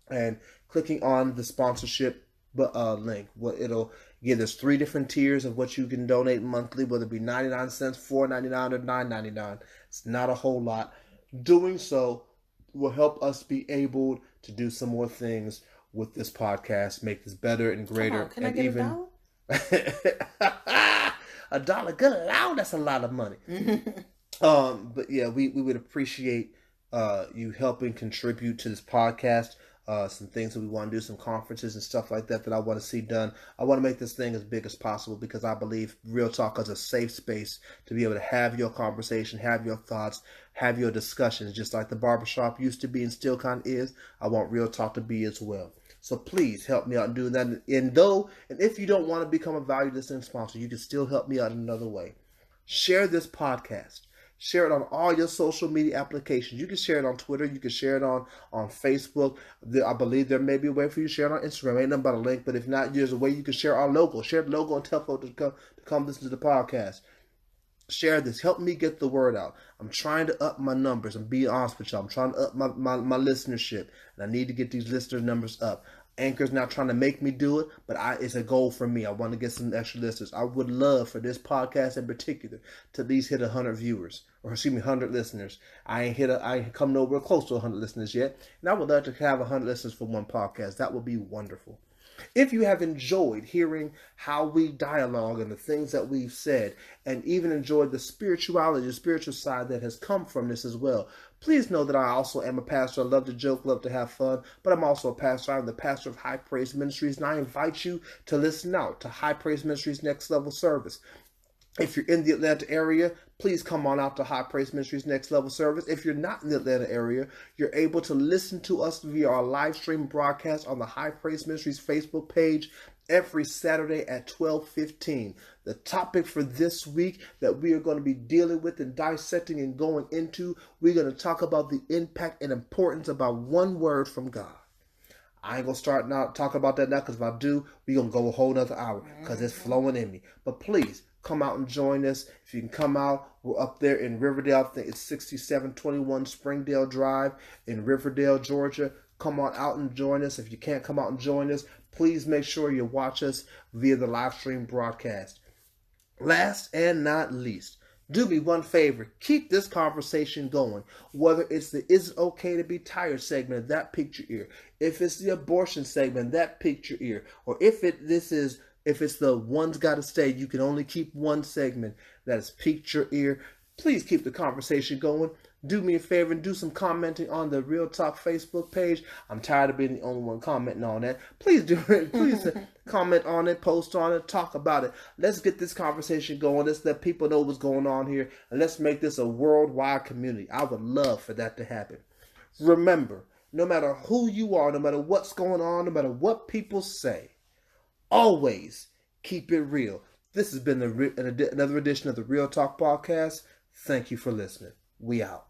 and clicking on the sponsorship link. It'll give us 3 different tiers of what you can donate monthly, whether it be 99 cents, $4.99, or $9.99. It's not a whole lot. Doing so will help us be able to do some more things with this podcast, make this better and greater. Can I get even $1? $1, good Lord, that's a lot of money. But yeah, we would appreciate you helping contribute to this podcast. Some things that we want to do, some conferences and stuff like that I want to see done. I want to make this thing as big as possible because I believe Real Talk is a safe space to be able to have your conversation, have your thoughts, have your discussions, just like the barbershop used to be and still kind of is. I want Real Talk to be as well. So please help me out in doing that. And if you don't want to become a valued listening sponsor, you can still help me out in another way. Share this podcast. Share it on all your social media applications. You can share it on Twitter. You can share it on Facebook. I believe there may be a way for you to share it on Instagram. Ain't nothing but a link. But if not, there's a way you can share our logo. Share the logo and tell folks to come listen to the podcast. Share this. Help me get the word out. I'm trying to up my numbers. I'm being honest with y'all. I'm trying to up my listenership. And I need to get these listener numbers up. Anchor's not trying to make me do it, but it's a goal for me. I want to get some extra listeners. I would love for this podcast in particular to at least hit 100 viewers, or 100 listeners. I ain't come nowhere close to 100 listeners yet, and I would love to have 100 listeners for one podcast. That would be wonderful. If you have enjoyed hearing how we dialogue and the things that we've said, and even enjoyed the spirituality, the spiritual side that has come from this as well, please know that I also am a pastor. I love to joke, love to have fun, but I'm also a pastor. I'm the pastor of High Praise Ministries, and I invite you to listen out to High Praise Ministries Next Level Service. If you're in the Atlanta area, please come on out to High Praise Ministries Next Level Service. If you're not in the Atlanta area, you're able to listen to us via our live stream broadcast on the High Praise Ministries Facebook page every Saturday at 12:15. The topic for this week that we are going to be dealing with and dissecting and going into, we're going to talk about the impact and importance about one word from God. I ain't going to start now talking about that now, because if I do, we're going to go a whole nother hour because it's flowing in me. But please, come out and join us. If you can come out, we're up there in Riverdale. I think it's 6721 Springdale Drive in Riverdale, Georgia. Come on out and join us. If you can't come out and join us, please make sure you watch us via the live stream broadcast. Last and not least, do me one favor. Keep this conversation going. Whether it's the "Is it okay to be tired" segment, that piqued your ear. If it's the abortion segment, that piqued your ear. Or if it's the "One's Gotta Stay, you can only keep one" segment that has piqued your ear, please keep the conversation going. Do me a favor and do some commenting on the Real Talk Facebook page. I'm tired of being the only one commenting on that. Please do it. Please comment on it, post on it, talk about it. Let's get this conversation going. Let's let people know what's going on here, and let's make this a worldwide community. I would love for that to happen. Remember, no matter who you are, no matter what's going on, no matter what people say, always keep it real. This has been another edition of the Real Talk Podcast. Thank you for listening. We out.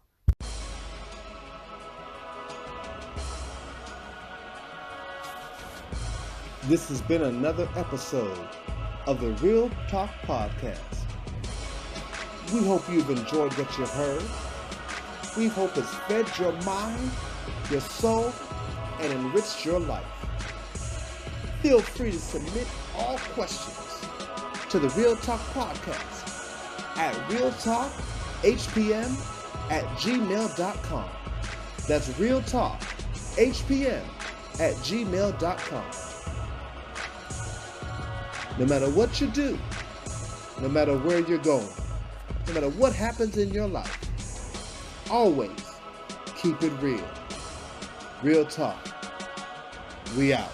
This has been another episode of the Real Talk Podcast. We hope you've enjoyed what you've heard. We hope it's fed your mind, your soul, and enriched your life. Feel free to submit all questions to the Real Talk Podcast at realtalkhpm@gmail.com. That's realtalkhpm@gmail.com. No matter what you do, no matter where you're going, no matter what happens in your life, always keep it real. Real talk. We out.